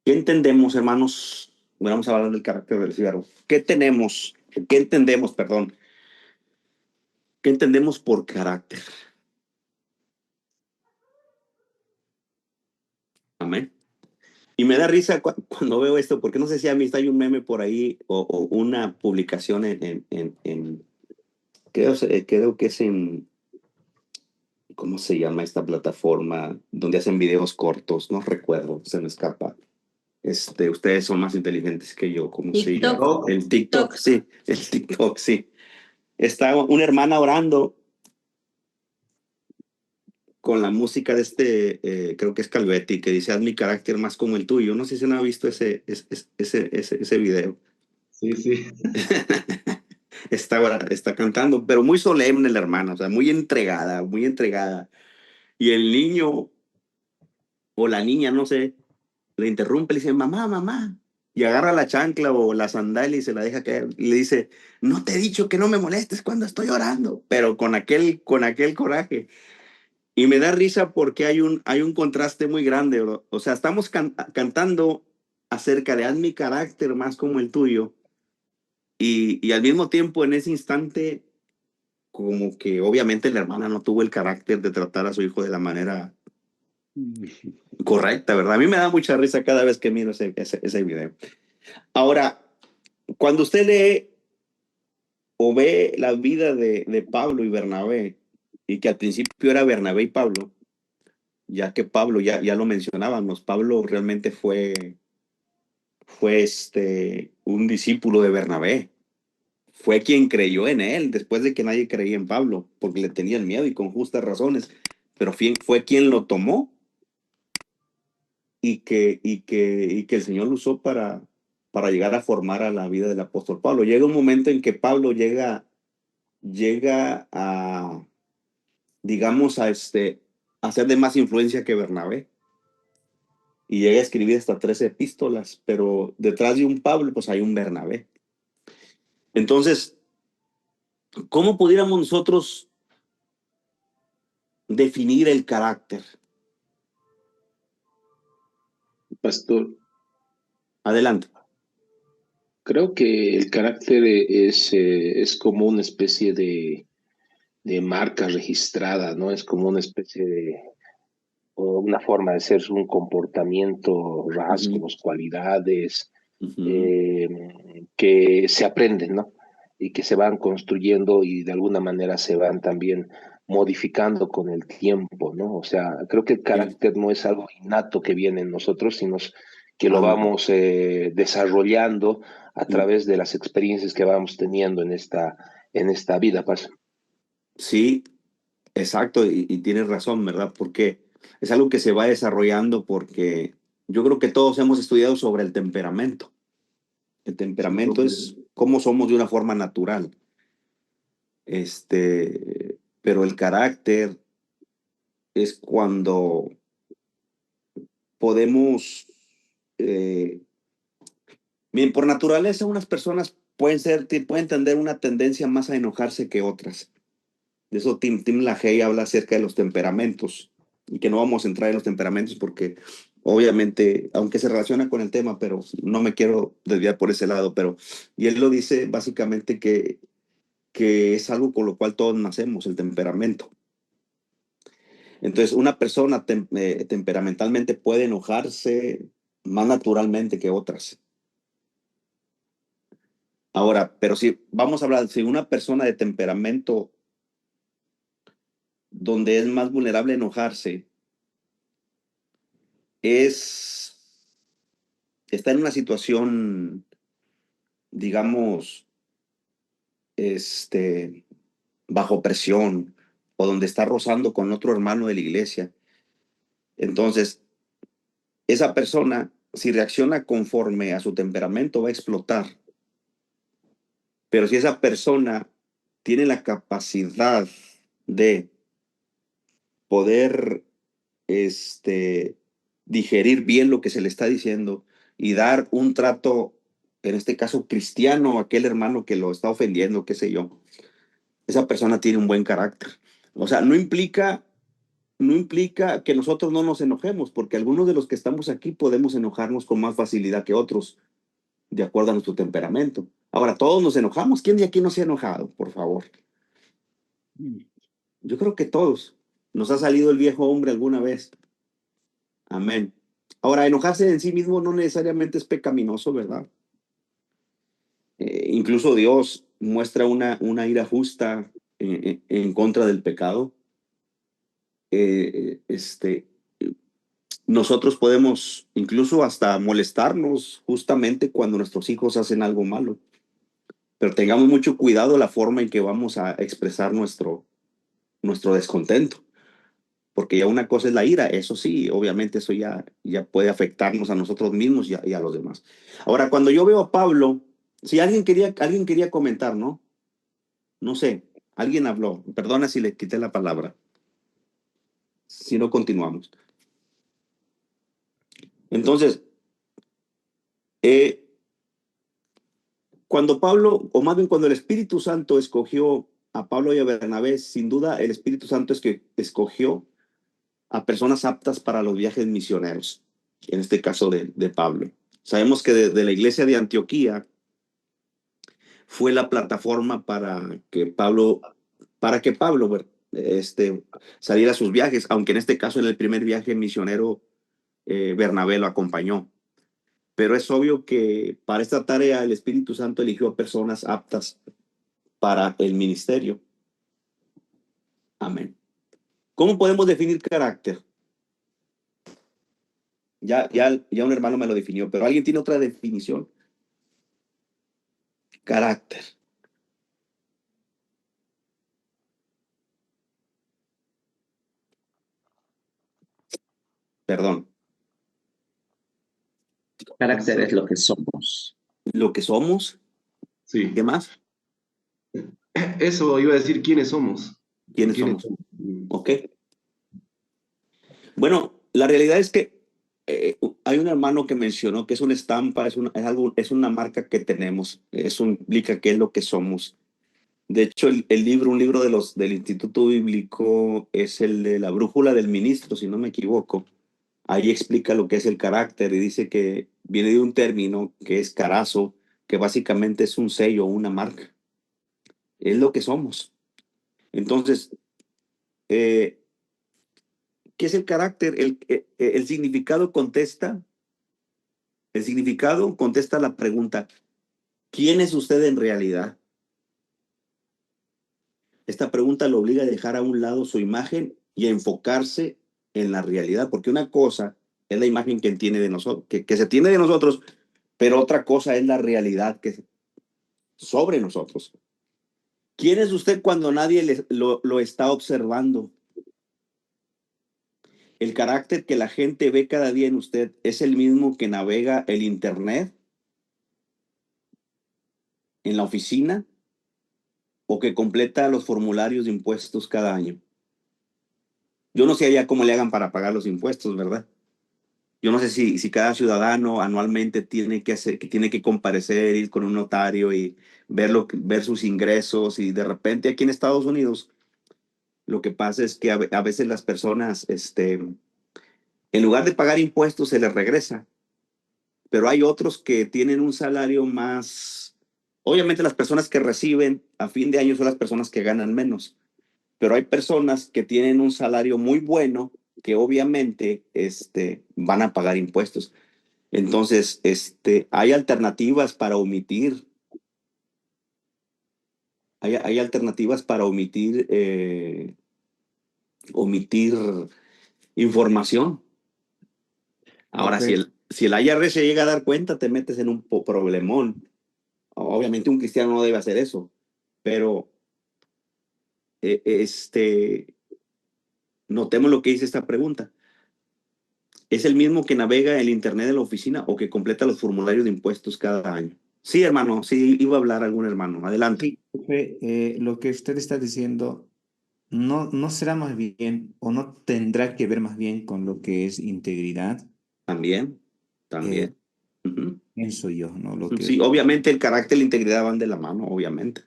¿Qué entendemos, hermanos? Bueno, vamos a hablar del carácter del cigarro. ¿Qué entendemos, perdón? ¿Qué entendemos por carácter? Amén. Y me da risa cuando veo esto, porque no sé si a mí hay un meme por ahí o una publicación creo que es en, ¿cómo se llama esta plataforma? Donde hacen videos cortos, no recuerdo, se me escapa. Ustedes son más inteligentes que yo, ¿cómo se llama? TikTok. El TikTok, sí, el TikTok, sí. Está una hermana orando con la música de creo que es Calvetti, que dice, haz mi carácter más como el tuyo. No sé si no ha visto ese video. Sí, sí. Está cantando, pero muy solemne la hermana, o sea, muy entregada, muy entregada. Y el niño o la niña, no sé, le interrumpe, le dice, mamá, mamá. Y agarra la chancla o la sandalia y se la deja caer. Y le dice, no te he dicho que no me molestes cuando estoy orando, pero con aquel coraje. Y me da risa porque hay un contraste muy grande, bro. O sea, estamos cantando acerca de haz mi carácter más como el tuyo. Y al mismo tiempo, en ese instante, como que obviamente la hermana no tuvo el carácter de tratar a su hijo de la manera correcta, ¿verdad? A mí me da mucha risa cada vez que miro ese video. Ahora, cuando usted lee o ve la vida de Pablo y Bernabé, y que al principio era Bernabé y Pablo, ya que Pablo, ya lo mencionábamos, Pablo realmente fue un discípulo de Bernabé. Fue quien creyó en él después de que nadie creía en Pablo, porque le tenían miedo y con justas razones. Pero fue quien lo tomó y que el Señor lo usó para llegar a formar a la vida del apóstol Pablo. Llega un momento en que Pablo llega a, digamos, a ser de más influencia que Bernabé. Y llega a escribir hasta 13 epístolas, pero detrás de un Pablo, pues hay un Bernabé. Entonces, ¿cómo pudiéramos nosotros definir el carácter? Pastor, Adelante. creo que el carácter es como una especie de marca registrada, ¿no? Es como una especie o una forma de ser, un comportamiento, Ujú, rasgos, cualidades ujú. eh, que se aprenden, ¿no? Y que se van construyendo y de alguna manera se van también modificando con el tiempo, ¿no? O sea, creo que el Sí. carácter no es algo innato que viene en nosotros, sino que lo Amén. vamos desarrollando a través de las experiencias que vamos teniendo en esta vida, Paz. Sí, exacto, y tienes razón, ¿verdad? Porque es algo que se va desarrollando porque yo creo que todos hemos estudiado sobre el temperamento. El Sí, temperamento es cómo somos de una forma natural. Pero el carácter es cuando podemos, eh, bien, por naturaleza unas personas pueden tener una tendencia más a enojarse que otras. De eso Tim LaHaye habla acerca de los temperamentos y que no vamos a entrar en los temperamentos porque obviamente, aunque se relaciona con el tema, pero no me quiero desviar por ese lado, y él lo dice básicamente que es algo con lo cual todos nacemos, el temperamento. Entonces, una persona temperamentalmente puede enojarse más naturalmente que otras. Ahora, pero si vamos a hablar, si una persona de temperamento donde es más vulnerable a enojarse, es, está en una situación, digamos, este, bajo presión o donde está rozando con otro hermano de la iglesia, entonces esa persona, si reacciona conforme a su temperamento, va a explotar. Pero si esa persona tiene la capacidad de poder digerir bien lo que se le está diciendo y dar un trato, en este caso cristiano, a aquel hermano que lo está ofendiendo, qué sé yo, esa persona tiene un buen carácter. O sea, no implica no implica que nosotros no nos enojemos, porque algunos de los que estamos aquí podemos enojarnos con más facilidad que otros, de acuerdo a nuestro temperamento. Ahora, todos nos enojamos. ¿Quién de aquí no se ha enojado, por favor? Yo creo que todos. Nos ha salido el viejo hombre alguna vez. Amén. Ahora, enojarse en sí mismo no necesariamente es pecaminoso, ¿verdad? Incluso Dios muestra una ira justa en contra del pecado. Eh, este, Nosotros podemos incluso hasta molestarnos justamente cuando nuestros hijos hacen algo malo, pero tengamos mucho cuidado la forma en que vamos a expresar nuestro descontento, porque ya una cosa es la ira, eso sí, obviamente eso ya puede afectarnos a nosotros mismos y a los demás. Ahora, cuando yo veo a Pablo, si alguien quería comentar, ¿no? No sé, alguien habló, perdona si le quité la palabra, si no continuamos. Entonces, eh, cuando Pablo, o más bien cuando el Espíritu Santo escogió a Pablo y a Bernabé, sin duda el Espíritu Santo es que escogió a personas aptas para los viajes misioneros, en este caso de Pablo. Sabemos que de la iglesia de Antioquía fue la plataforma para que Pablo saliera a sus viajes, aunque en este caso en el primer viaje misionero Bernabé lo acompañó. Pero es obvio que para esta tarea el Espíritu Santo eligió a personas aptas para el ministerio. Amén. ¿Cómo podemos definir carácter? Ya un hermano me lo definió, pero ¿alguien tiene otra definición? Carácter. Perdón. Carácter es lo que somos. Lo que somos. Sí, ¿Qué más? eso iba a decir quiénes somos. ¿Quiénes somos? Ok. Bueno, la realidad es que hay un hermano que mencionó que es una estampa, es una marca que tenemos. Eso implica qué es lo que somos. De hecho, un libro del Instituto Bíblico es el de la brújula del ministro, si no me equivoco. Ahí explica lo que es el carácter y dice que viene de un término que es carazo, que básicamente es un sello, una marca. Es lo que somos. Entonces, eh, ¿qué es el carácter? El significado contesta la pregunta, ¿quién es usted en realidad? Esta pregunta lo obliga a dejar a un lado su imagen y a enfocarse en la realidad, porque una cosa es la imagen que tiene de nosotros, que se tiene de nosotros, pero otra cosa es la realidad que sobre nosotros. ¿Quién es usted cuando nadie lo está observando? El carácter que la gente ve cada día en usted es el mismo que navega el internet en la oficina o que completa los formularios de impuestos cada año. Yo no sé allá cómo le hagan para pagar los impuestos, ¿verdad? Yo no sé si cada ciudadano anualmente tiene que comparecer, ir con un notario y ver sus ingresos. Y de repente aquí en Estados Unidos, lo que pasa es que a veces las personas, en lugar de pagar impuestos, se les regresa. Pero hay otros que tienen un salario más. Obviamente las personas que reciben a fin de año son las personas que ganan menos. Pero hay personas que tienen un salario muy bueno que obviamente van a pagar impuestos. Entonces, hay alternativas para omitir, hay alternativas para omitir información. Ahora, Ok. si el IRS se llega a dar cuenta, te metes en un problemón. Obviamente un cristiano no debe hacer eso, pero notemos lo que dice esta pregunta. ¿Es el mismo que navega el internet de la oficina o que completa los formularios de impuestos cada año? Sí, hermano, sí, iba a hablar algún hermano. Adelante. Sí, profe, lo que usted está diciendo no será más bien o no tendrá que ver más bien con lo que es integridad, También, eh, también. Ujú. pienso yo, ¿no? Lo que Sí, obviamente el carácter y la integridad van de la mano, obviamente.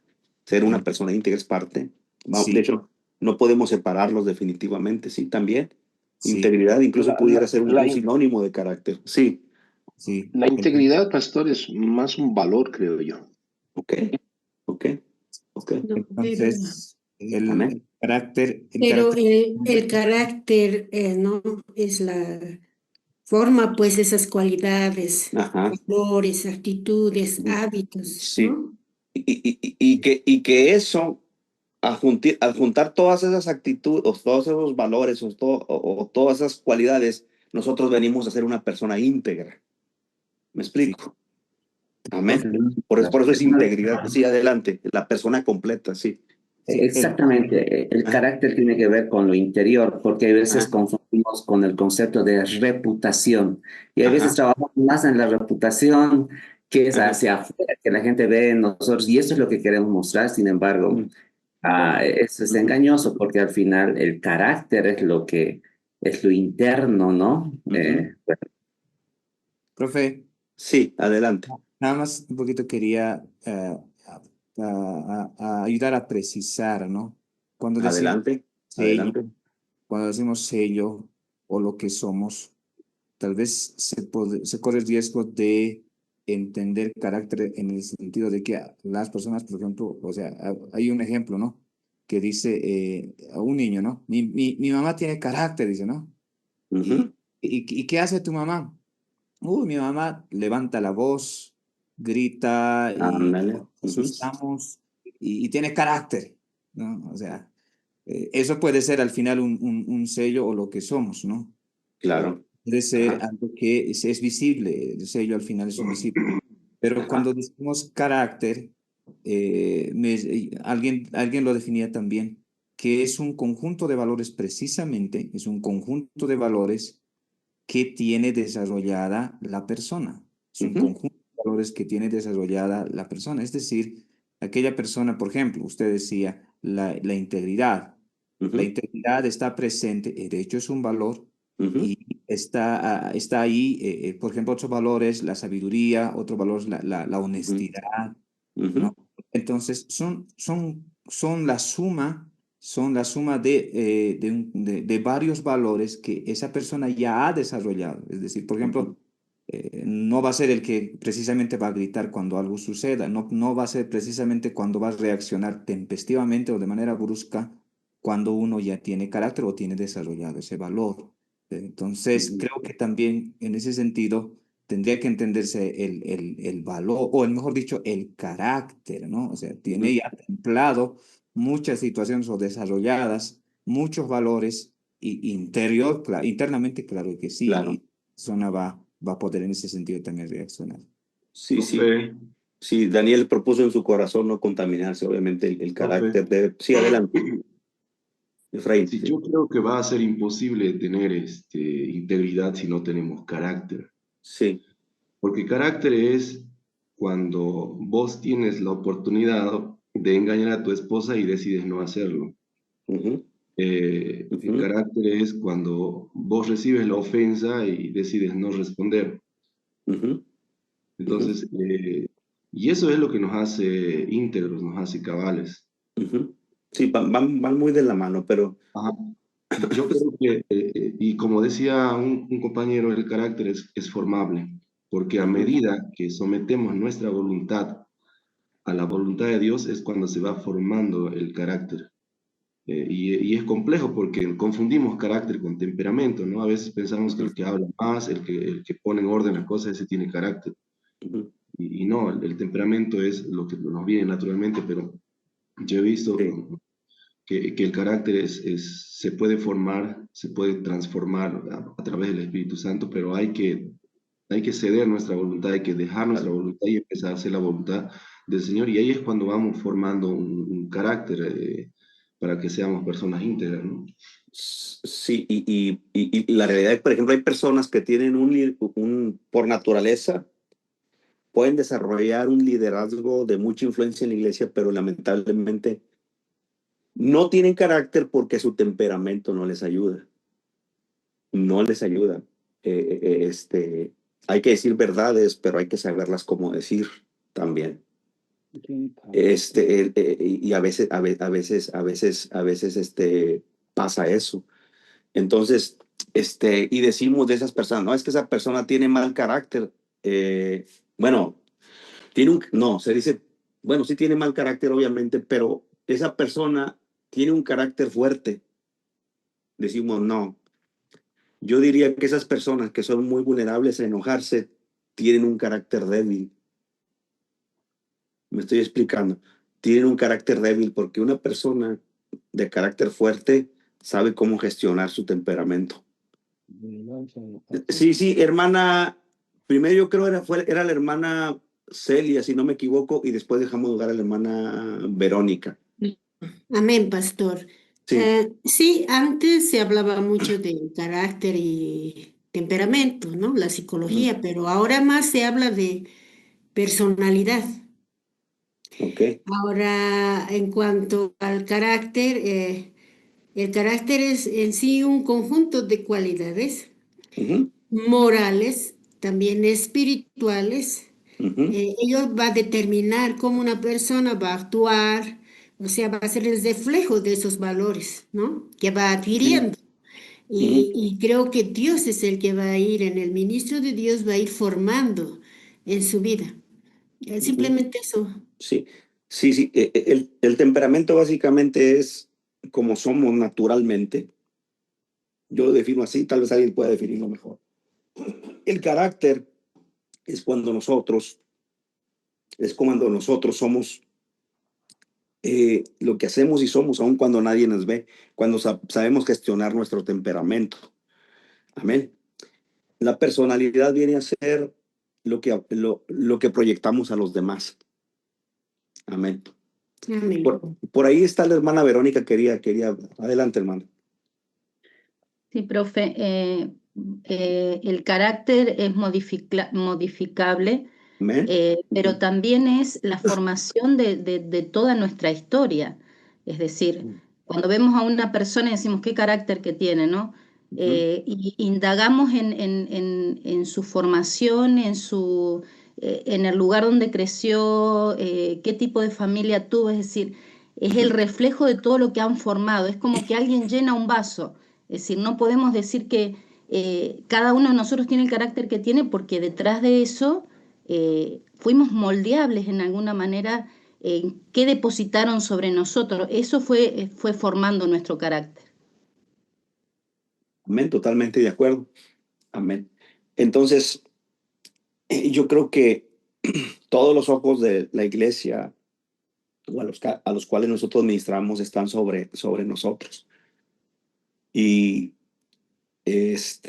Ser una eh, persona íntegra es parte. De sí, hecho, No podemos separarlos definitivamente, sí, también. Sí, Integridad incluso La, pudiera la, ser la un in- sinónimo de carácter. Sí, sí. la integridad, pastor, es más un valor, creo yo. ok, ok, ok. No, Entonces, Amén. el carácter, pero el carácter, ¿no? Es la forma, pues, esas cualidades, Ajá, valores, actitudes, hábitos, sí. ¿no? Y que eso, al juntar todas esas actitudes, o todos esos valores, o todas esas cualidades, nosotros venimos a ser una persona íntegra. ¿Me Sí. explico? Amén. Ujú. Por eso es integridad. Ajá. Sí, adelante. La persona completa, sí. Sí, Exactamente, el Ajá, carácter tiene que ver con lo interior, porque a veces ajá, confundimos con el concepto de reputación y a veces ajá, trabajamos más en la reputación que es ajá. hacia afuera, que la gente ve en nosotros y eso es lo que queremos mostrar. Sin embargo, Mm, wow. eso es Ujú, engañoso porque al final el carácter es lo que es lo interno, ¿no? ujú. Bueno, profe, Sí, adelante. nada más un poquito quería a ayudar a precisar, ¿no? Cuando decimos Adelante. sello, Adelante. cuando decimos sello o lo que somos, tal vez se corre el riesgo de entender carácter en el sentido de que las personas, por ejemplo, o sea, hay un ejemplo, ¿no? Que dice a un niño, ¿no? Mi mamá tiene carácter, dice, ¿no? ¿Y, Ujú. y qué hace tu mamá? Uy, mi mamá levanta la voz, grita y Ándale. nos Ujú. asustamos y tiene carácter, ¿no? O sea, eso puede ser al final un sello o lo que somos, ¿no? O Claro. puede ser Ajá. algo que es visible, el sello al final es un visible. Pero Ajá. cuando decimos carácter, alguien lo definía también, que es un conjunto de valores precisamente, es un conjunto de valores que tiene desarrollada la persona. Es un Ujú. conjunto de valores que tiene desarrollada la persona. Es decir, aquella persona, por ejemplo, usted decía, la integridad. La Ujú. integridad está presente, de hecho es un valor Ujú. y está ahí, por ejemplo, otro valor es la sabiduría, otro valor es la Ujú. honestidad, Ujú. ¿no? Entonces, son la suma de varios valores que esa persona ya ha desarrollado. Es decir, por Ujú. ejemplo, no va a ser el que precisamente va a gritar cuando algo suceda, no va a ser precisamente cuando va a reaccionar tempestivamente o de manera brusca cuando uno ya tiene carácter o tiene desarrollado ese valor. Entonces, Ujú. creo que también en ese sentido tendría que entenderse el valor, o el mejor dicho, el carácter, ¿no? O sea, tiene Ujú. ya templado muchas situaciones o desarrolladas, muchos valores, y internamente, claro que sí, y Claro. la persona va a poder en ese sentido también reaccionar. Sí, sí. Profe, Sí, Daniel propuso en su corazón no contaminarse, obviamente el profe, carácter de... Sí, adelante, Efraín. sí, Sí. yo creo que va a ser imposible tener integridad si no tenemos carácter, Sí. porque carácter es cuando vos tienes la oportunidad de engañar a tu esposa y decides no hacerlo. Ujú. El Ujú. carácter es cuando vos recibes la ofensa y decides no responder. Ujú. Ujú. Entonces, y eso es lo que nos hace íntegros, nos hace cabales. Ujú. Sí, van muy de la mano, pero... Ajá. Yo creo que, y como decía un compañero, el carácter es formable, porque a Ujú. medida que sometemos nuestra voluntad a la voluntad de Dios es cuando se va formando el carácter. Y es complejo porque confundimos carácter con temperamento, ¿no? A veces pensamos que Ujú. el que habla más, el que pone en orden las cosas, ese tiene carácter. Ujú. Y no, el temperamento es lo que nos viene naturalmente, pero yo he visto Sí, que el carácter se puede formar, se puede transformar a través del Espíritu Santo, pero hay que ceder nuestra voluntad, hay que dejar nuestra claro. voluntad y empezar a hacer la voluntad del Señor. Y ahí es cuando vamos formando un carácter para que seamos personas íntegras, ¿no? Sí, y la realidad es, por ejemplo, hay personas que tienen por naturaleza, pueden desarrollar un liderazgo de mucha influencia en la iglesia, pero lamentablemente no tienen carácter porque su temperamento no les ayuda. No les ayuda. Hay que decir verdades, pero hay que saberlas cómo decir también. Y a veces pasa eso. Entonces, y decimos de esas personas, no, es que esa persona tiene mal carácter. Bueno, no, se dice, bueno, sí tiene mal carácter, obviamente, pero esa persona tiene un carácter fuerte. Decimos, no. Yo diría que esas personas que son muy vulnerables a enojarse tienen un carácter débil. Me estoy explicando. Tienen un carácter débil porque una persona de carácter fuerte sabe cómo gestionar su temperamento. Sí, sí, hermana, primero yo creo era la hermana Celia, si no me equivoco, y después dejamos lugar a la hermana Verónica. Amén, pastor. Sí. Sí, antes se hablaba mucho de carácter y temperamento, ¿no? La psicología, pero ahora más se habla de personalidad. Ok. Ahora, en cuanto al carácter, el carácter es en sí un conjunto de cualidades Ujú, morales, también espirituales. ujú, Ello va a determinar cómo una persona va a actuar, o sea, va a ser el reflejo de esos valores, ¿no? Que va sí, adquiriendo. ujú, Y creo que Dios es el que va a ir, en el ministro de Dios va a ir formando en su vida. ujú. Simplemente eso. Sí, sí, sí. El temperamento básicamente es como somos naturalmente. Yo lo defino así, tal vez alguien pueda definirlo mejor. El carácter es cuando nosotros somos lo que hacemos y somos, aun cuando nadie nos ve, cuando sabemos gestionar nuestro temperamento. Amén. La personalidad viene a ser lo que proyectamos a los demás. Amén. Amén. Por ahí está la hermana Verónica, adelante, hermana. Sí, profe, el carácter es modificable, Amén. pero también es la formación de toda nuestra historia. Es decir, cuando vemos a una persona y decimos qué carácter que tiene, ¿no? Y indagamos en su formación, en el lugar donde creció, qué tipo de familia tuvo, es decir, es el reflejo de todo lo que han formado. Es como que alguien llena un vaso. Es decir, no podemos decir que cada uno de nosotros tiene el carácter que tiene porque detrás de eso fuimos moldeables en alguna manera, que depositaron sobre nosotros. Eso fue formando nuestro carácter. Amén, totalmente de acuerdo. Amén. Entonces, yo creo que todos los ojos de la iglesia o a los cuales nosotros ministramos están sobre nosotros. Y es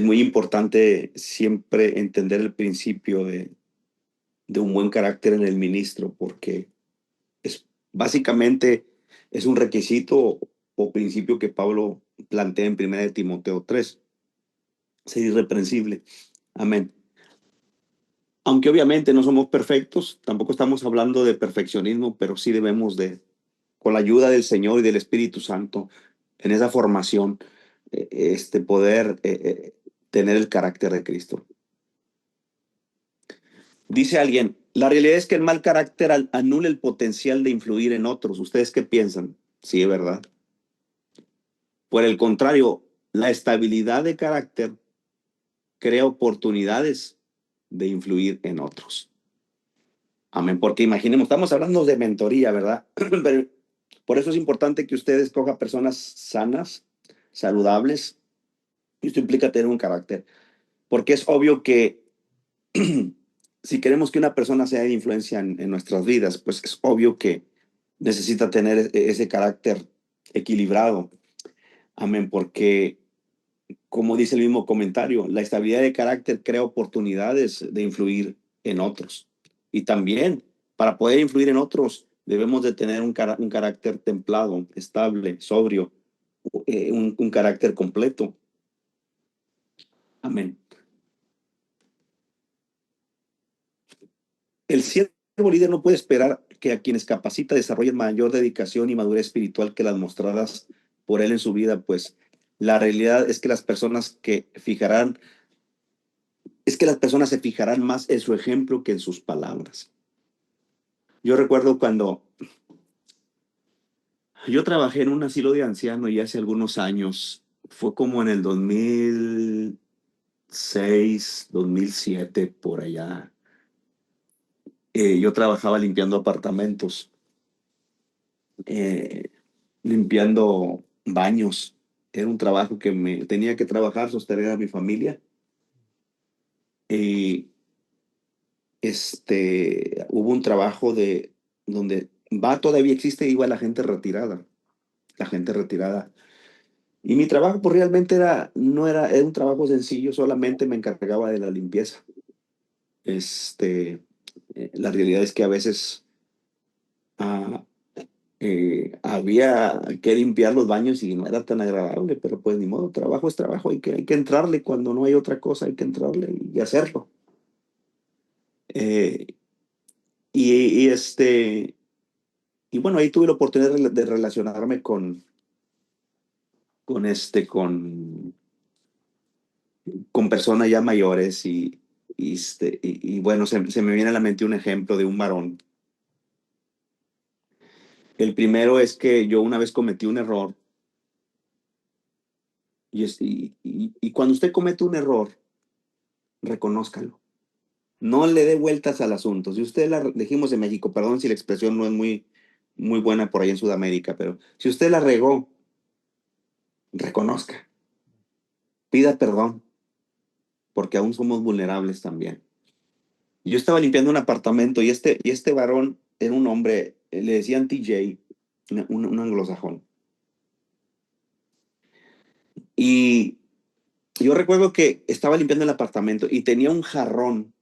muy importante siempre entender el principio de un buen carácter en el ministro, porque básicamente es un requisito o principio que Pablo plantea en 1 de Timoteo 3. Ser irreprensible. Amén. Aunque obviamente no somos perfectos, tampoco estamos hablando de perfeccionismo, pero sí debemos con la ayuda del Señor y del Espíritu Santo, en esa formación, poder tener el carácter de Cristo. Dice alguien, la realidad es que el mal carácter anula el potencial de influir en otros. ¿Ustedes qué piensan? Sí, es verdad. Por el contrario, la estabilidad de carácter crea oportunidades de influir en otros. Amén, porque imaginemos, estamos hablando de mentoría, ¿verdad? Pero por eso es importante que usted escoja personas sanas, saludables, y esto implica tener un carácter, porque es obvio que si queremos que una persona sea de influencia en nuestras vidas, pues es obvio que necesita tener ese carácter equilibrado. Amén, porque como dice el mismo comentario, la estabilidad de carácter crea oportunidades de influir en otros. Y también, para poder influir en otros, debemos de tener un carácter templado, estable, sobrio, un carácter completo. Amén. El siervo líder no puede esperar que a quienes capacita desarrollen mayor dedicación y madurez espiritual que las mostradas por él en su vida, pues la realidad es que las personas se fijarán más en su ejemplo que en sus palabras. Yo recuerdo cuando yo trabajé en un asilo de ancianos y hace algunos años, fue como en el 2006, 2007, por allá. Yo trabajaba limpiando apartamentos, eh, limpiando baños. Era un trabajo que me tenía que trabajar, sostener a mi familia. Y hubo un trabajo de donde todavía existe, iba la gente retirada, la gente retirada. Y mi trabajo pues realmente era un trabajo sencillo, solamente me encargaba de la limpieza. La realidad es que a veces ah, había que limpiar los baños y no era tan agradable, pero pues ni modo, trabajo es trabajo, hay que entrarle cuando no hay otra cosa, hay que entrarle y hacerlo. Eh, y, y, este, y bueno, ahí tuve la oportunidad de relacionarme con, con personas ya mayores y bueno, se me viene a la mente un ejemplo de un varón. El primero es que yo una vez cometí un error y cuando usted comete un error, reconózcalo. No le dé vueltas al asunto. Si usted dijimos en México, perdón si la expresión no es muy buena por ahí en Sudamérica, pero si usted la regó, reconozca, pida perdón, porque aún somos vulnerables también. Yo estaba limpiando un apartamento y este varón era un hombre, le decían TJ, un anglosajón. Y yo recuerdo que estaba limpiando el apartamento y tenía un jarrón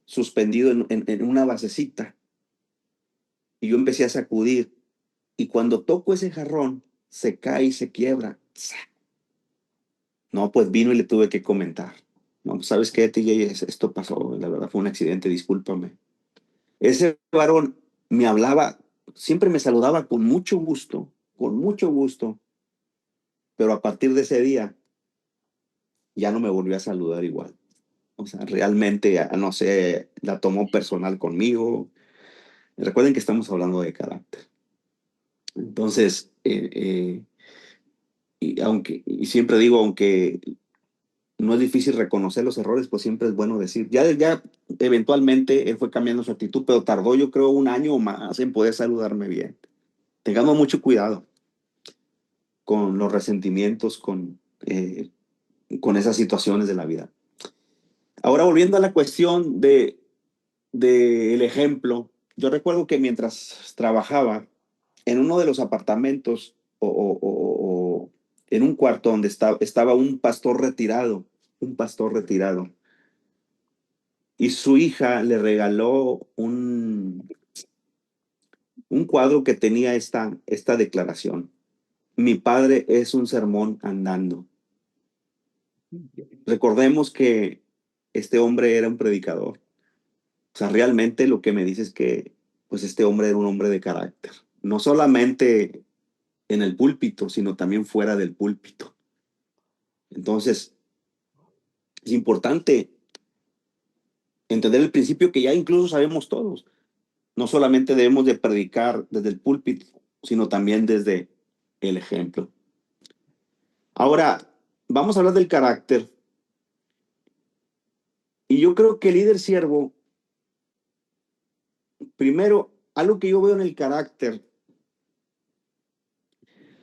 suspendido en una basecita. Y yo empecé a sacudir. Y cuando toco ese jarrón, se cae y se quiebra. No, pues vino y le tuve que comentar. No, pues, ¿sabes qué, TJ? Esto pasó, la verdad fue un accidente, discúlpame. Ese varón me hablaba, siempre me saludaba con mucho gusto, pero a partir de ese día ya no me volvió a saludar igual. O sea, realmente, no sé, la tomó personal conmigo. Recuerden que estamos hablando de carácter. Entonces, y siempre digo, aunque no es difícil reconocer los errores, pues siempre es bueno decir. Ya eventualmente él fue cambiando su actitud, pero tardó yo creo un año o más en poder saludarme bien. Tengamos mucho cuidado con los resentimientos, con esas situaciones de la vida. Ahora volviendo a la cuestión del ejemplo, yo recuerdo que mientras trabajaba en uno de los apartamentos o en un cuarto donde estaba un pastor retirado, y su hija le regaló un cuadro que tenía esta declaración. Mi padre es un sermón andando. Recordemos que este hombre era un predicador. O sea, realmente lo que me dice es que pues este hombre era un hombre de carácter. No solamente en el púlpito, sino también fuera del púlpito. Entonces, es importante entender el principio que ya incluso sabemos todos. No solamente debemos de predicar desde el púlpito, sino también desde el ejemplo. Ahora, vamos a hablar del carácter. Y yo creo que el líder siervo, primero, algo que yo veo en el carácter,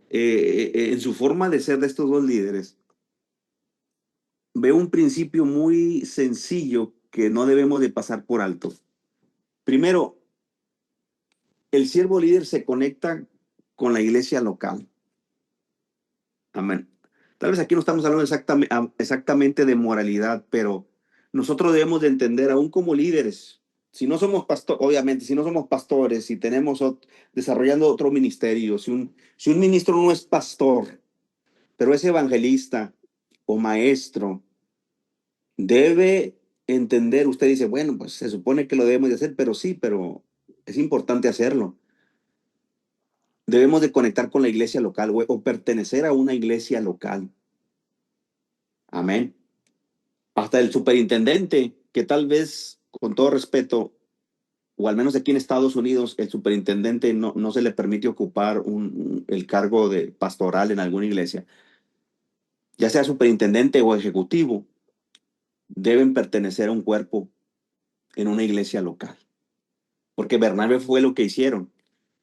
en su forma de ser de estos dos líderes, veo un principio muy sencillo que no debemos de pasar por alto. Primero, el siervo líder se conecta con la iglesia local. Amén. Tal vez aquí no estamos hablando exactamente de moralidad, pero nosotros debemos de entender, aún como líderes, si no somos pastores, obviamente, si no somos pastores, si tenemos desarrollando otro ministerio, si un ministro no es pastor, pero es evangelista o maestro, debe entender, usted dice, bueno, pues se supone que lo debemos de hacer, pero sí, pero es importante hacerlo. Debemos de conectar con la iglesia local o pertenecer a una iglesia local. Amén. Hasta el superintendente, que tal vez, con todo respeto, o al menos aquí en Estados Unidos, el superintendente no se le permite ocupar el cargo de pastoral en alguna iglesia, ya sea superintendente o ejecutivo, deben pertenecer a un cuerpo en una iglesia local. Porque Bernabé fue lo que hicieron.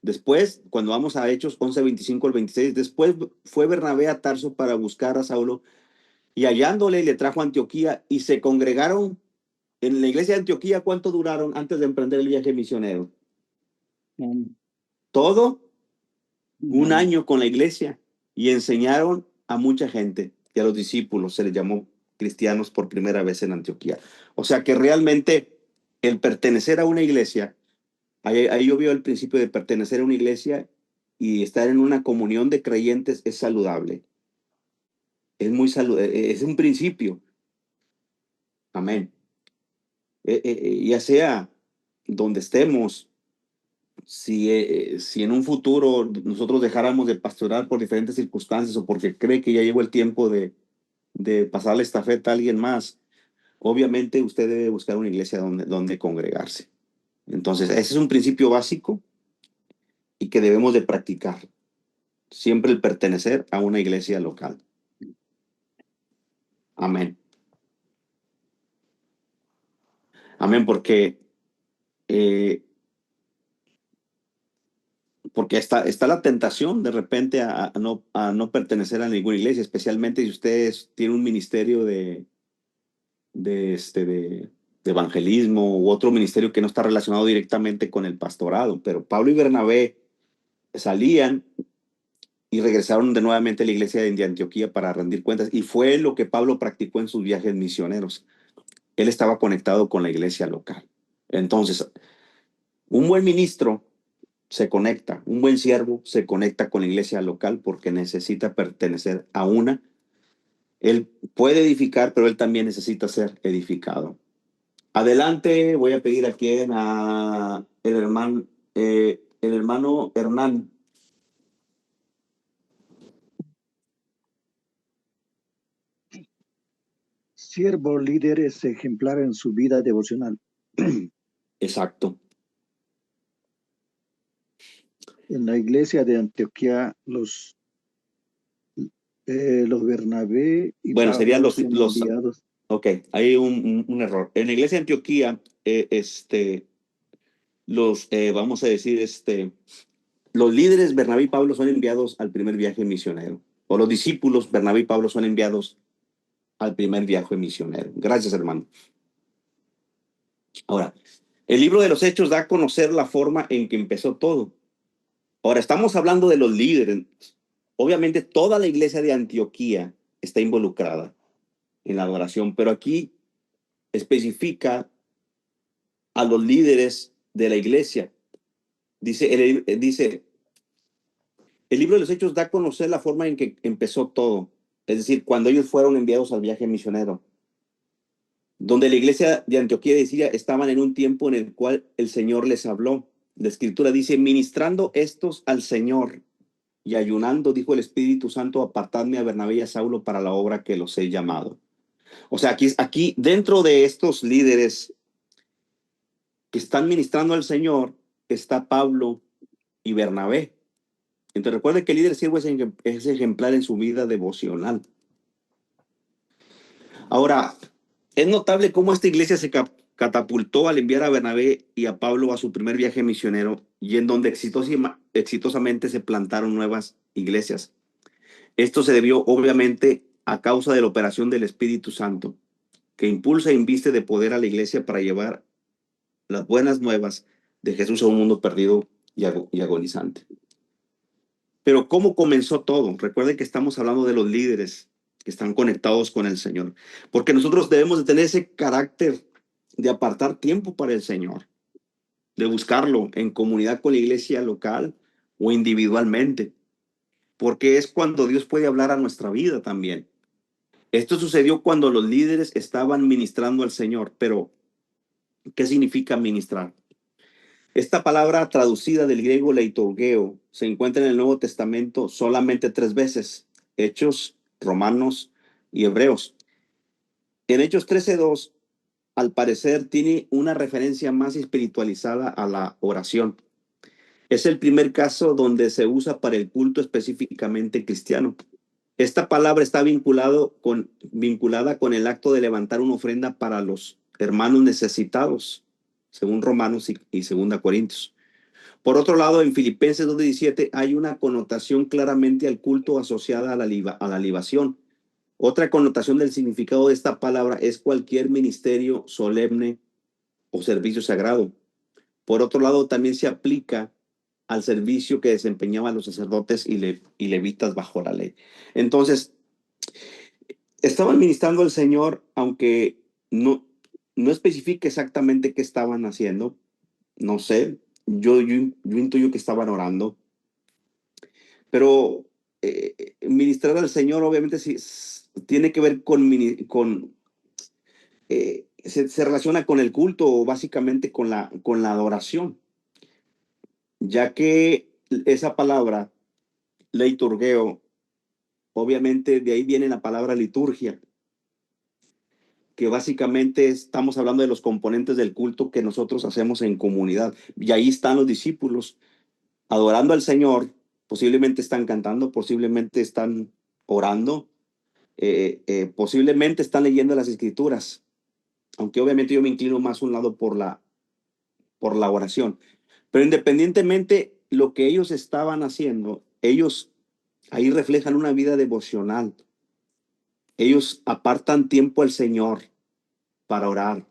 Después, cuando vamos a Hechos 11, 25 al 26, después fue Bernabé a Tarso para buscar a Saulo, y hallándole le trajo a Antioquía, y se congregaron en la iglesia de Antioquía. ¿Cuánto duraron antes de emprender el viaje misionero? Todo un año con la iglesia, y enseñaron a mucha gente, y a los discípulos se les llamó cristianos por primera vez en Antioquía. O sea que realmente el pertenecer a una iglesia, ahí yo veo el principio de pertenecer a una iglesia y estar en una comunión de creyentes es saludable. Es muy saludable, es un principio. Amén. Ya sea donde estemos, si en un futuro nosotros dejáramos de pastorar por diferentes circunstancias o porque cree que ya llegó el tiempo de pasar la estafeta a alguien más, obviamente usted debe buscar una iglesia donde congregarse. Entonces, ese es un principio básico y que debemos de practicar. Siempre el pertenecer a una iglesia local. Amén. Amén, porque está la tentación de repente a no pertenecer a ninguna iglesia, especialmente si ustedes tienen un ministerio de evangelismo u otro ministerio que no está relacionado directamente con el pastorado. Pero Pablo y Bernabé salían y regresaron de nuevamente a la iglesia de Antioquía para rendir cuentas, y fue lo que Pablo practicó en sus viajes misioneros. Él estaba conectado con la iglesia local. Entonces, un buen ministro se conecta, un buen siervo se conecta con la iglesia local porque necesita pertenecer a una. Él puede edificar, pero él también necesita ser edificado. Adelante, voy a pedir aquí a el hermano Hernán. Siervo líder es ejemplar en su vida devocional. Exacto. En la iglesia de Antioquía, los Bernabé y Bueno, serían Pablo son enviados. Ok, hay un error. En la iglesia de Antioquía, vamos a decir, los líderes Bernabé y Pablo son enviados al primer viaje misionero. O los discípulos Bernabé y Pablo son enviados al primer viaje misionero. Gracias, hermano. Ahora, el libro de los Hechos da a conocer la forma en que empezó todo. Ahora, estamos hablando de los líderes. Obviamente, toda la iglesia de Antioquía está involucrada en la adoración, pero aquí especifica a los líderes de la iglesia. Dice, el libro de los Hechos da a conocer la forma en que empezó todo. Es decir, cuando ellos fueron enviados al viaje misionero, donde la iglesia de Antioquía de Siria estaban en un tiempo en el cual el Señor les habló. La escritura dice, ministrando estos al Señor y ayunando, dijo el Espíritu Santo, apartadme a Bernabé y a Saulo para la obra que los he llamado. O sea, aquí dentro de estos líderes que están ministrando al Señor, está Pablo y Bernabé. Entonces recuerde que el líder siervo es ejemplar en su vida devocional. Ahora, es notable cómo esta iglesia se catapultó al enviar a Bernabé y a Pablo a su primer viaje misionero, y en donde exitosamente se plantaron nuevas iglesias. Esto se debió obviamente a causa de la operación del Espíritu Santo, que impulsa e inviste de poder a la iglesia para llevar las buenas nuevas de Jesús a un mundo perdido y agonizante. Pero ¿cómo comenzó todo? Recuerden que estamos hablando de los líderes que están conectados con el Señor, porque nosotros debemos de tener ese carácter de apartar tiempo para el Señor, de buscarlo en comunidad con la iglesia local o individualmente, porque es cuando Dios puede hablar a nuestra vida también. Esto sucedió cuando los líderes estaban ministrando al Señor, pero ¿qué significa ministrar? Esta palabra traducida del griego leiturgeo se encuentra en el Nuevo Testamento solamente 3 veces: Hechos, Romanos y Hebreos. En Hechos 13:2 al parecer, tiene una referencia más espiritualizada a la oración. Es el primer caso donde se usa para el culto específicamente cristiano. Esta palabra está vinculada con el acto de levantar una ofrenda para los hermanos necesitados, según Romanos y 2 Corintios. Por otro lado, en Filipenses 2:17 hay una connotación claramente al culto asociada a la libación. Otra connotación del significado de esta palabra es cualquier ministerio solemne o servicio sagrado. Por otro lado, también se aplica al servicio que desempeñaban los sacerdotes y levitas bajo la ley. Entonces, estaban ministrando al Señor, aunque no especifica exactamente qué estaban haciendo. No sé, yo intuyo que estaban orando. Pero ministrar al Señor obviamente sí, tiene que ver se relaciona con el culto o básicamente con la adoración, ya que esa palabra, leiturgeo, obviamente de ahí viene la palabra liturgia, que básicamente estamos hablando de los componentes del culto que nosotros hacemos en comunidad. Y ahí están los discípulos adorando al Señor, posiblemente están cantando, posiblemente están orando, posiblemente están leyendo las escrituras, aunque obviamente yo me inclino más a un lado por la oración. Pero independientemente lo que ellos estaban haciendo, ellos ahí reflejan una vida devocional. Ellos apartan tiempo al Señor para orar.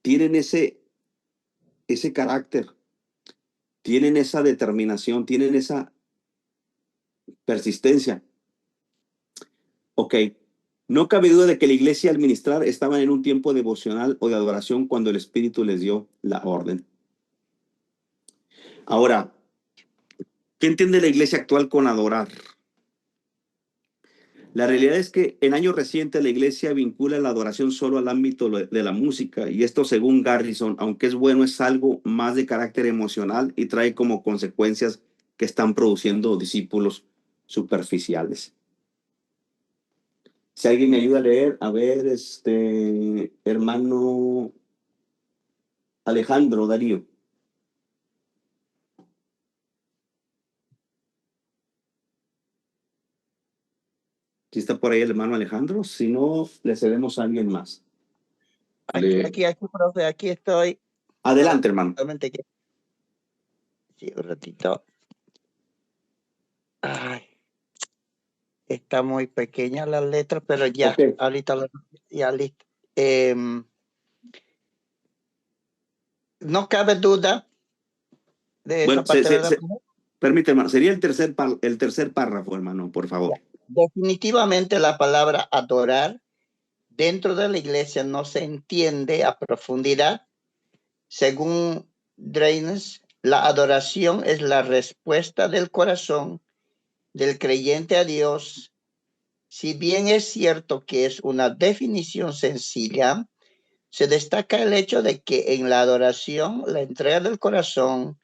Tienen ese carácter, tienen esa determinación, tienen esa persistencia. Ok, no cabe duda de que la iglesia al ministrar estaban en un tiempo devocional o de adoración cuando el Espíritu les dio la orden. Ahora, ¿qué entiende la iglesia actual con adorar? La realidad es que en años recientes la iglesia vincula la adoración solo al ámbito de la música, y esto, según Garrison, aunque es bueno, es algo más de carácter emocional y trae como consecuencias que están produciendo discípulos superficiales. Si alguien me ayuda a leer, a ver, hermano Alejandro Darío. Si está por ahí el hermano Alejandro, si no, le cedemos a alguien más. Profe, aquí estoy. Adelante, hermano. Sí, un ratito. Ay, está muy pequeña la letra, pero ya, okay. Ahorita ya listo. No cabe duda de esa parte. Permíteme, sería el tercer párrafo, hermano, por favor. Definitivamente la palabra adorar dentro de la iglesia no se entiende a profundidad. Según Draines, la adoración es la respuesta del corazón del creyente a Dios. Si bien es cierto que es una definición sencilla, se destaca el hecho de que en la adoración la entrega del corazón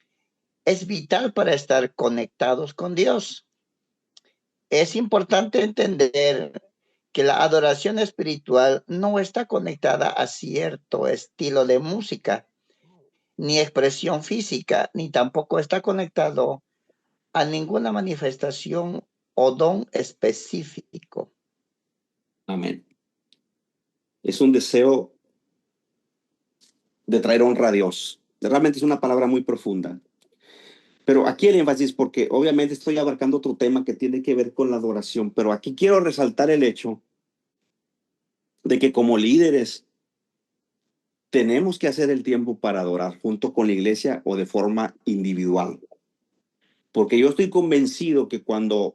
es vital para estar conectados con Dios. Es importante entender que la adoración espiritual no está conectada a cierto estilo de música, ni expresión física, ni tampoco está conectado a ninguna manifestación o don específico. Amén. Es un deseo de traer honra a Dios. Realmente es una palabra muy profunda. Pero aquí el énfasis, porque obviamente estoy abarcando otro tema que tiene que ver con la adoración, pero aquí quiero resaltar el hecho de que como líderes tenemos que hacer el tiempo para adorar junto con la iglesia o de forma individual. Porque yo estoy convencido que cuando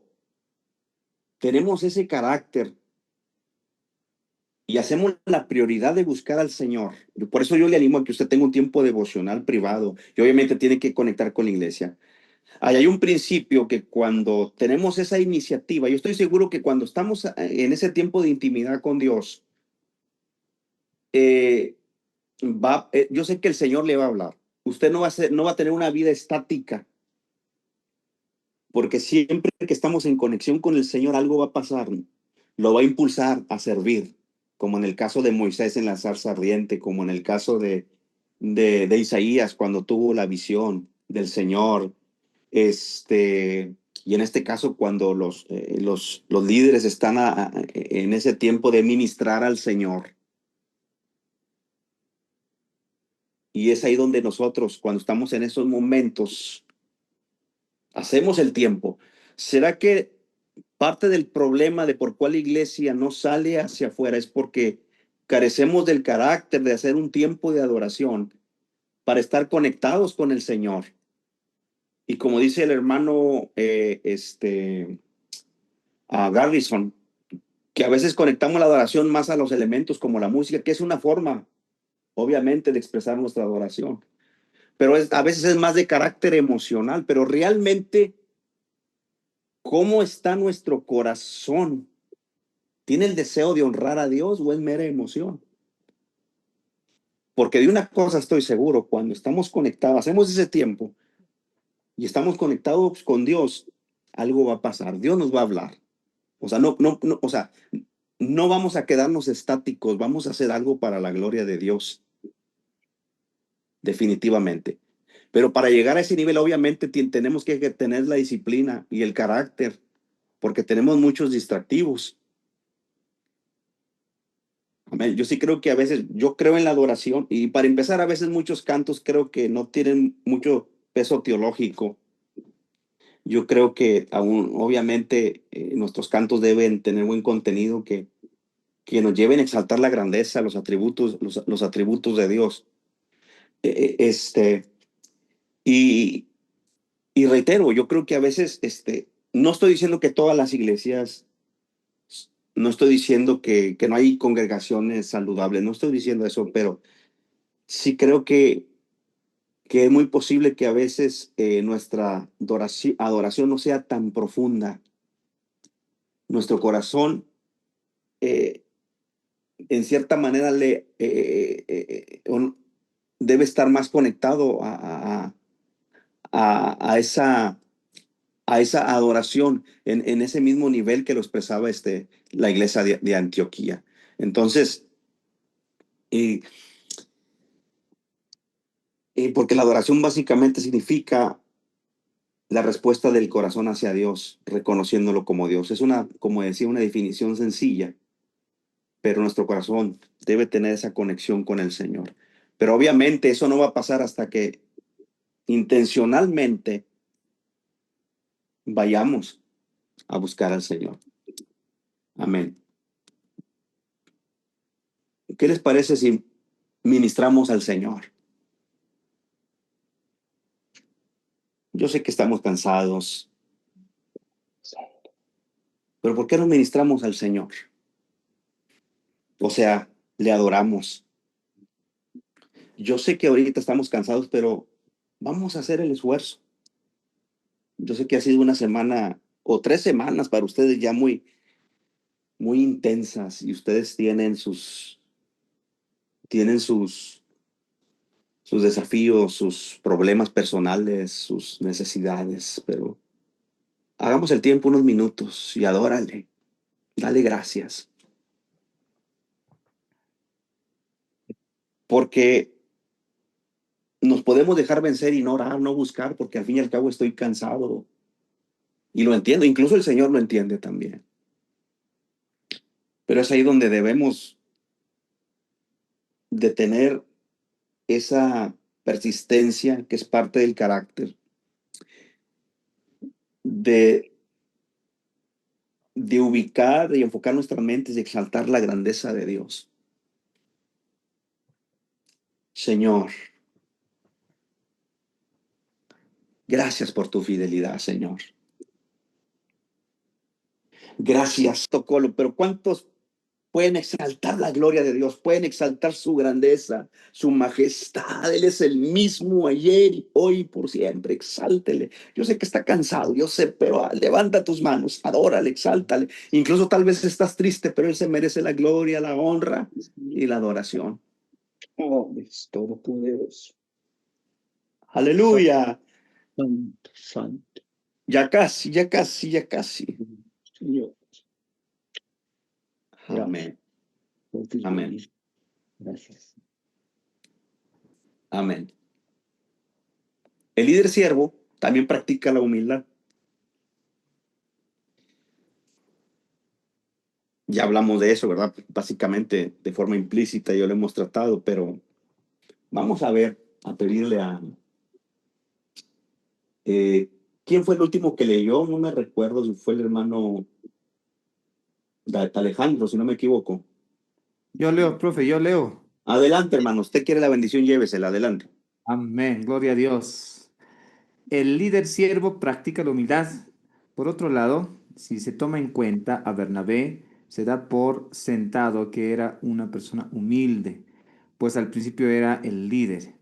tenemos ese carácter y hacemos la prioridad de buscar al Señor, por eso yo le animo a que usted tenga un tiempo devocional privado y obviamente tiene que conectar con la iglesia. Hay un principio que cuando tenemos esa iniciativa, yo estoy seguro que cuando estamos en ese tiempo de intimidad con Dios, yo sé que el Señor le va a hablar. Usted no va a tener una vida estática, porque siempre que estamos en conexión con el Señor, algo va a pasar, lo va a impulsar a servir, como en el caso de Moisés en la zarza ardiente, como en el caso de Isaías cuando tuvo la visión del Señor, y en este caso cuando los líderes están en ese tiempo de ministrar al Señor. Y es ahí donde nosotros, cuando estamos en esos momentos, hacemos el tiempo. ¿Será que parte del problema de por cuál la iglesia no sale hacia afuera es porque carecemos del carácter de hacer un tiempo de adoración para estar conectados con el Señor? Y como dice el hermano a Garrison, que a veces conectamos la adoración más a los elementos como la música, que es una forma, obviamente, de expresar nuestra adoración. Pero a veces es más de carácter emocional, pero realmente, ¿cómo está nuestro corazón? ¿Tiene el deseo de honrar a Dios o es mera emoción? Porque de una cosa estoy seguro, cuando estamos conectados, hacemos ese tiempo y estamos conectados con Dios, algo va a pasar, Dios nos va a hablar. O sea, no vamos a quedarnos estáticos, vamos a hacer algo para la gloria de Dios, definitivamente. Pero para llegar a ese nivel, obviamente, tenemos que tener la disciplina y el carácter, porque tenemos muchos distractivos. Amén. Yo sí creo que a veces, yo creo en la adoración, y para empezar, a veces muchos cantos creo que no tienen mucho peso teológico. Yo creo que aún, obviamente, nuestros cantos deben tener buen contenido que nos lleven a exaltar la grandeza, los atributos de Dios. Y, y reitero, yo creo que a veces, no estoy diciendo que todas las iglesias, no estoy diciendo que no hay congregaciones saludables, no estoy diciendo eso, pero sí creo que es muy posible que a veces nuestra adoración no sea tan profunda. Nuestro corazón, en cierta manera, debe estar más conectado a esa adoración en ese mismo nivel que lo expresaba la iglesia de Antioquía. Entonces, porque la adoración básicamente significa la respuesta del corazón hacia Dios, reconociéndolo como Dios. Es como decía, una definición sencilla, pero nuestro corazón debe tener esa conexión con el Señor. Pero obviamente eso no va a pasar hasta que intencionalmente vayamos a buscar al Señor. Amén. ¿Qué les parece si ministramos al Señor? Yo sé que estamos cansados, pero ¿por qué no ministramos al Señor? O sea, le adoramos. Yo sé que ahorita estamos cansados, pero vamos a hacer el esfuerzo. Yo sé que ha sido una semana o 3 semanas para ustedes ya muy, muy intensas y ustedes tienen sus desafíos, sus problemas personales, sus necesidades, pero hagamos el tiempo unos minutos y adórale, dale gracias. Porque nos podemos dejar vencer y no orar, no buscar, porque al fin y al cabo estoy cansado. Y lo entiendo, incluso el Señor lo entiende también. Pero es ahí donde debemos de tener esa persistencia que es parte del carácter, de, de ubicar y enfocar nuestras mentes y exaltar la grandeza de Dios. Señor, gracias por tu fidelidad, Señor. Gracias, Tocolo, pero ¿cuántos pueden exaltar la gloria de Dios? Pueden exaltar su grandeza, su majestad. Él es el mismo ayer, hoy, por siempre. Exáltele. Yo sé que está cansado, yo sé, pero levanta tus manos, adórale, exáltale. Incluso tal vez estás triste, pero Él se merece la gloria, la honra y la adoración. Oh, es todopoderoso. Aleluya. Santo, santo. Ya casi, ya casi, ya casi. Señor. Amén. Amén. Gracias. Amén. El líder siervo también practica la humildad. Ya hablamos de eso, ¿verdad? Básicamente de forma implícita, yo lo hemos tratado, pero vamos a ver, a pedirle a... ¿quién fue el último que leyó? No me recuerdo si fue el hermano Alejandro, si no me equivoco. Yo leo, profe, yo leo. Adelante, hermano. Usted quiere la bendición, llévesela. Adelante. Amén, gloria a Dios. El líder siervo practica la humildad. Por otro lado, si se toma en cuenta a Bernabé, se da por sentado que era una persona humilde, pues al principio era el líder,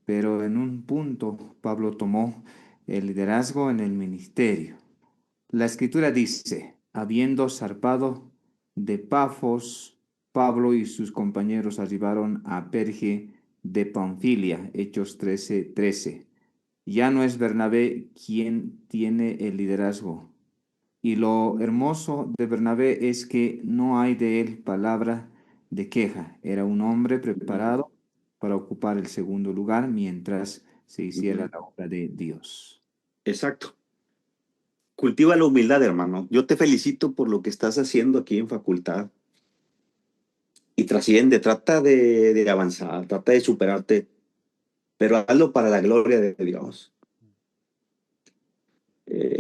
pero en un punto Pablo tomó el liderazgo en el ministerio. La escritura dice, habiendo zarpado de Pafos, Pablo y sus compañeros arribaron a Perge de Panfilia, Hechos 13:13. Ya no es Bernabé quien tiene el liderazgo. Y lo hermoso de Bernabé es que no hay de él palabra de queja. Era un hombre preparado para ocupar el segundo lugar mientras se hiciera la obra de Dios. Exacto. Cultiva la humildad, hermano. Yo te felicito por lo que estás haciendo aquí en facultad. Y trasciende, trata de avanzar, trata de superarte, pero hazlo para la gloria de Dios.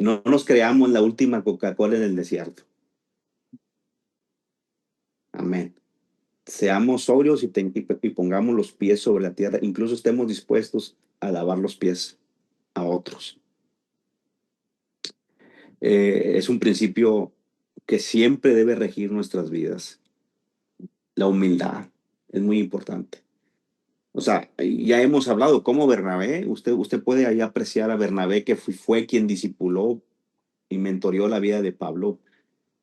No nos creamos la última Coca-Cola en el desierto. Amén. Seamos sobrios y pongamos los pies sobre la tierra, incluso estemos dispuestos a lavar los pies a otros. Es un principio que siempre debe regir nuestras vidas. La humildad es muy importante. O sea, ya hemos hablado cómo Bernabé, usted puede ahí apreciar a Bernabé que fue quien discipuló y mentoreó la vida de Pablo.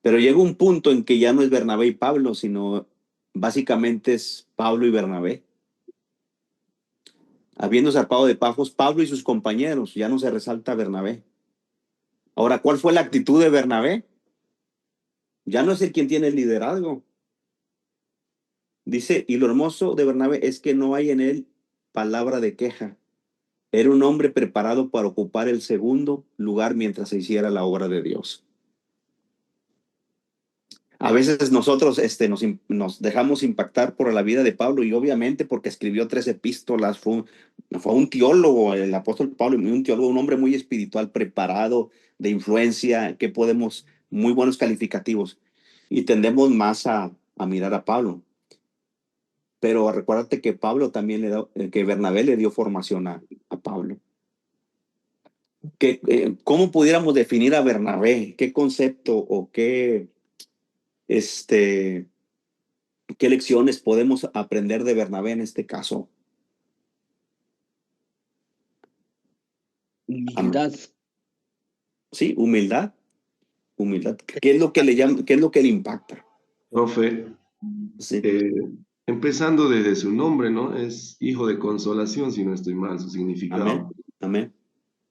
Pero llega un punto en que ya no es Bernabé y Pablo, sino básicamente es Pablo y Bernabé. Habiendo zarpado de Pafos, Pablo y sus compañeros, ya no se resalta Bernabé. Ahora, ¿cuál fue la actitud de Bernabé? Ya no es el quien tiene el liderazgo. Dice, y lo hermoso de Bernabé es que no hay en él palabra de queja. Era un hombre preparado para ocupar el segundo lugar mientras se hiciera la obra de Dios. A veces nosotros nos dejamos impactar por la vida de Pablo y obviamente porque escribió 3 epístolas, fue un teólogo, el apóstol Pablo, un teólogo, un hombre muy espiritual, preparado, de influencia, que podemos, muy buenos calificativos. Y tendemos más a mirar a Pablo. Pero recuérdate que Pablo también que Bernabé le dio formación a Pablo. ¿Cómo pudiéramos definir a Bernabé? ¿Qué concepto o qué lecciones podemos aprender de Bernabé en este caso? Humildad. Sí, humildad. Humildad. ¿Qué es lo que le llama, qué es lo que le impacta? Profe, Sí. Empezando desde su nombre, ¿no? Es hijo de consolación, si no estoy mal, su significado. Amén. Amén.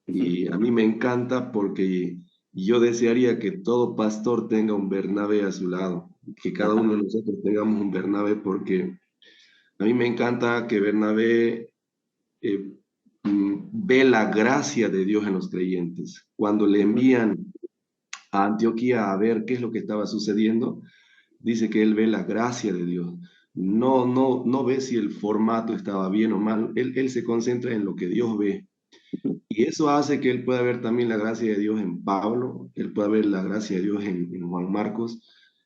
Y a mí me encanta porque yo desearía que todo pastor tenga un Bernabé a su lado, que cada uno de nosotros tengamos un Bernabé, porque a mí me encanta que Bernabé ve la gracia de Dios en los creyentes. Cuando le envían a Antioquía a ver qué es lo que estaba sucediendo, dice que él ve la gracia de Dios. No ve si el formato estaba bien o mal. Él se concentra en lo que Dios ve. Y eso hace que él pueda ver también la gracia de Dios en Pablo, él pueda ver la gracia de Dios en Juan Marcos.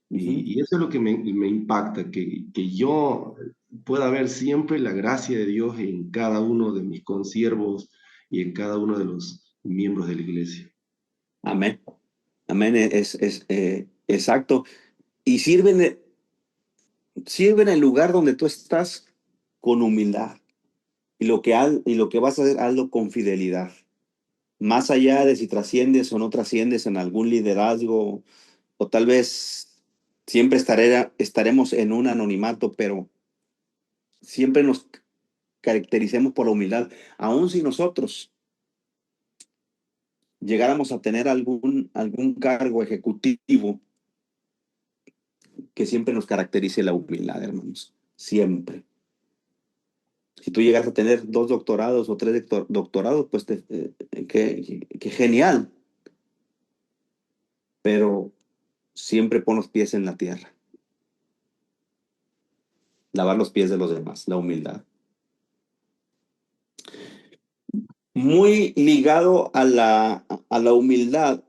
Y eso es lo que me impacta, que yo pueda ver siempre la gracia de Dios en cada uno de mis consiervos y en cada uno de los miembros de la iglesia. Amén. Amén. Exacto. Y sirve en el lugar donde tú estás con humildad. Y lo que vas a hacer, hazlo con fidelidad. Más allá de si trasciendes o no trasciendes en algún liderazgo, o tal vez siempre estaremos en un anonimato, pero siempre nos caractericemos por la humildad. Aun si nosotros llegáramos a tener algún cargo ejecutivo, que siempre nos caracterice la humildad, hermanos. Siempre. Si tú llegas a tener 2 doctorados o 3 doctorados, pues qué genial. Pero siempre pon los pies en la tierra. Lavar los pies de los demás, la humildad. Muy ligado a la humildad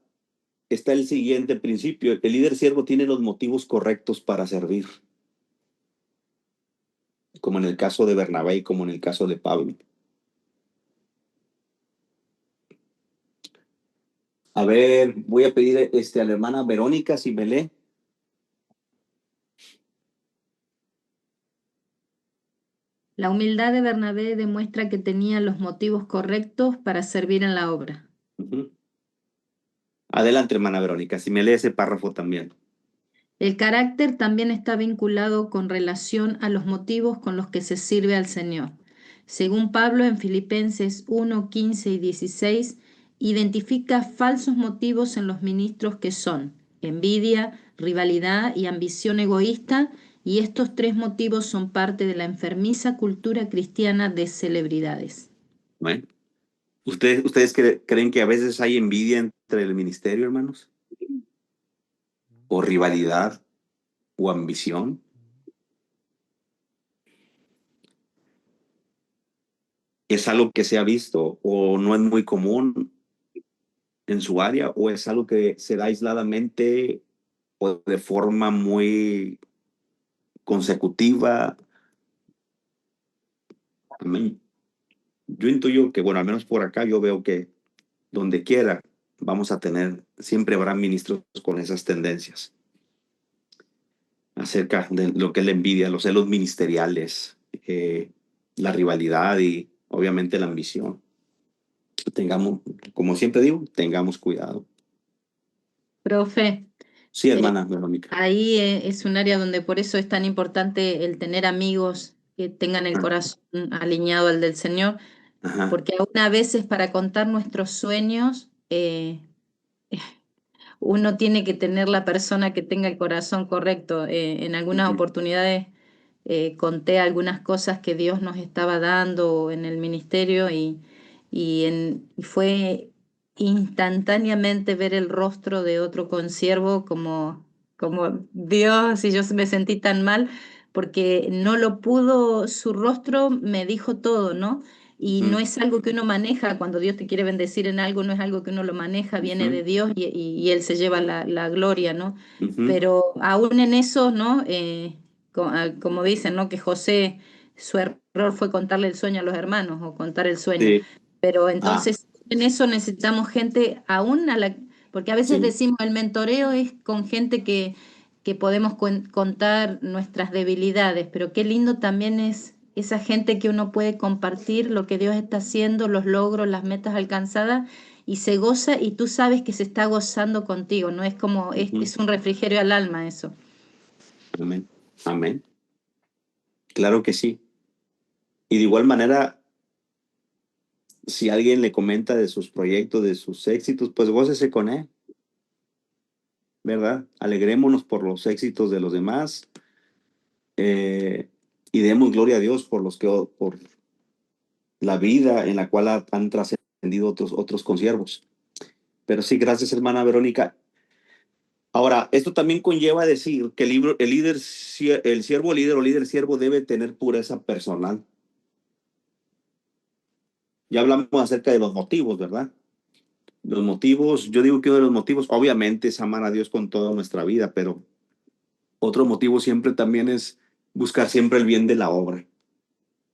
está el siguiente principio. El líder siervo tiene los motivos correctos para servir, como en el caso de Bernabé y como en el caso de Pablo. A ver, voy a pedir a la hermana Verónica si me lee. La humildad de Bernabé demuestra que tenía los motivos correctos para servir en la obra. Uh-huh. Adelante, hermana Verónica, si me lee ese párrafo también. El carácter también está vinculado con relación a los motivos con los que se sirve al Señor. Según Pablo en Filipenses 1, 15 y 16, identifica falsos motivos en los ministros que son envidia, rivalidad y ambición egoísta, y estos 3 motivos son parte de la enfermiza cultura cristiana de celebridades. Bueno, ¿ustedes creen que a veces hay envidia entre el ministerio, hermanos? ¿O rivalidad? ¿O ambición? ¿Es algo que se ha visto o no es muy común en su área, o es algo que se da aisladamente o de forma muy consecutiva? Amén. Yo intuyo que, bueno, al menos por acá yo veo que donde quiera vamos a tener, siempre habrá ministros con esas tendencias acerca de lo que es la envidia, los celos ministeriales, la rivalidad y obviamente la ambición. Tengamos, como siempre digo, tengamos cuidado. Profe, Sí, hermana Verónica. ahí es un área donde por eso es tan importante el tener amigos que tengan el corazón alineado al del Señor, Ajá. porque aún a veces para contar nuestros sueños, uno tiene que tener la persona que tenga el corazón correcto. En algunas oportunidades conté algunas cosas que Dios nos estaba dando en el ministerio y fue instantáneamente ver el rostro de otro consiervo como Dios, y yo me sentí tan mal porque no lo pudo, su rostro me dijo todo, ¿no? Y no es algo que uno maneja, cuando Dios te quiere bendecir en algo, no es algo que uno lo maneja, viene de Dios y Él se lleva la gloria, ¿no? Pero aún en eso, ¿no? Como dicen, ¿no? Que José, su error fue contarle el sueño a los hermanos o contar el sueño. Sí. Pero entonces en eso necesitamos gente aún porque a veces decimos el mentoreo es con gente que podemos contar nuestras debilidades, pero qué lindo también es esa gente que uno puede compartir lo que Dios está haciendo, los logros, las metas alcanzadas, y se goza y tú sabes que se está gozando contigo, ¿no? Es como, es un refrigerio al alma eso. Amén. Amén. Claro que sí. Y de igual manera, si alguien le comenta de sus proyectos, de sus éxitos, pues gócese con él, ¿verdad? Alegrémonos por los éxitos de los demás y demos gloria a Dios por la vida en la cual han trascendido otros consiervos. Pero sí, gracias, hermana Verónica. Ahora, esto también conlleva decir que el siervo líder o líder siervo debe tener pureza personal. Ya hablamos acerca de los motivos, ¿verdad? Los motivos, yo digo que uno de los motivos, obviamente, es amar a Dios con toda nuestra vida, pero otro motivo siempre también es buscar siempre el bien de la obra.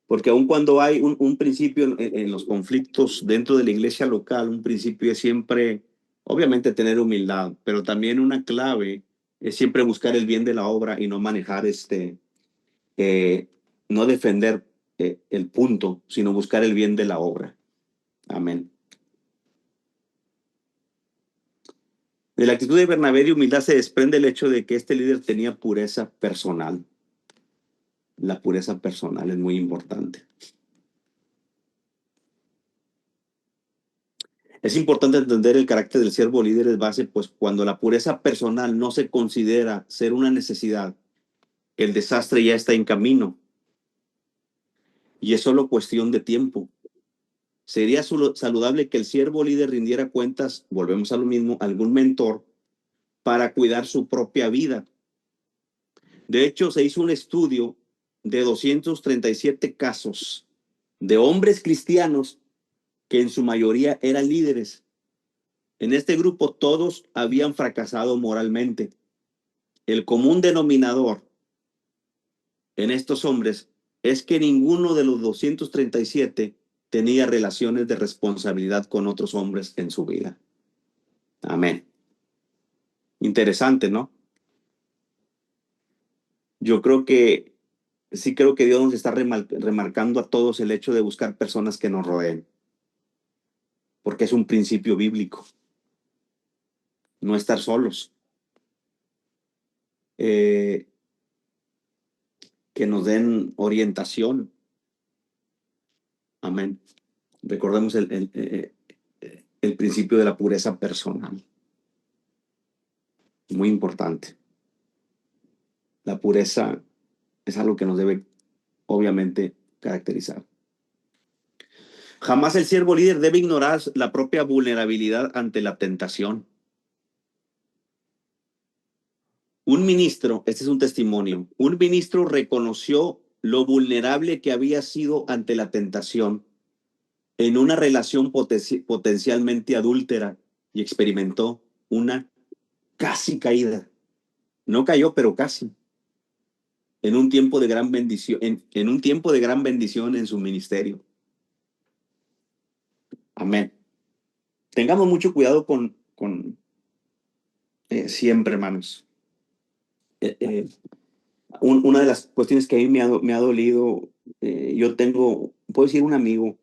Porque aun cuando hay un principio en los conflictos dentro de la iglesia local, un principio es siempre, obviamente, tener humildad, pero también una clave es siempre buscar el bien de la obra y no manejar no defender el punto, sino buscar el bien de la obra. Amén. De la actitud de Bernabé de humildad se desprende el hecho de que este líder tenía pureza personal. La pureza personal es muy importante. Es importante entender el carácter del siervo líder es base, pues cuando la pureza personal no se considera ser una necesidad, el desastre ya está en camino y es solo cuestión de tiempo. Sería saludable que el siervo líder rindiera cuentas, volvemos a lo mismo, a algún mentor para cuidar su propia vida. De hecho, se hizo un estudio de 237 casos de hombres cristianos que en su mayoría eran líderes. En este grupo todos habían fracasado moralmente. El común denominador en estos hombres es que ninguno de los 237 tenía relaciones de responsabilidad con otros hombres en su vida. Amén. Interesante, ¿no? Yo creo que sí creo que Dios nos está remarcando a todos el hecho de buscar personas que nos rodeen, porque es un principio bíblico. No estar solos. Que nos den orientación. Amén. Recordemos el principio de la pureza personal. Muy importante. La pureza es algo que nos debe, obviamente, caracterizar. Jamás el siervo líder debe ignorar la propia vulnerabilidad ante la tentación. Un ministro, este es un testimonio, un ministro reconoció lo vulnerable que había sido ante la tentación en una relación potencialmente adúltera y experimentó una casi caída. No cayó, pero casi. En un tiempo de gran bendición, en un tiempo de gran bendición en su ministerio. Amén. Tengamos mucho cuidado con siempre, hermanos. Una de las cuestiones que a mí me ha dolido, yo tengo, puedo decir, un amigo,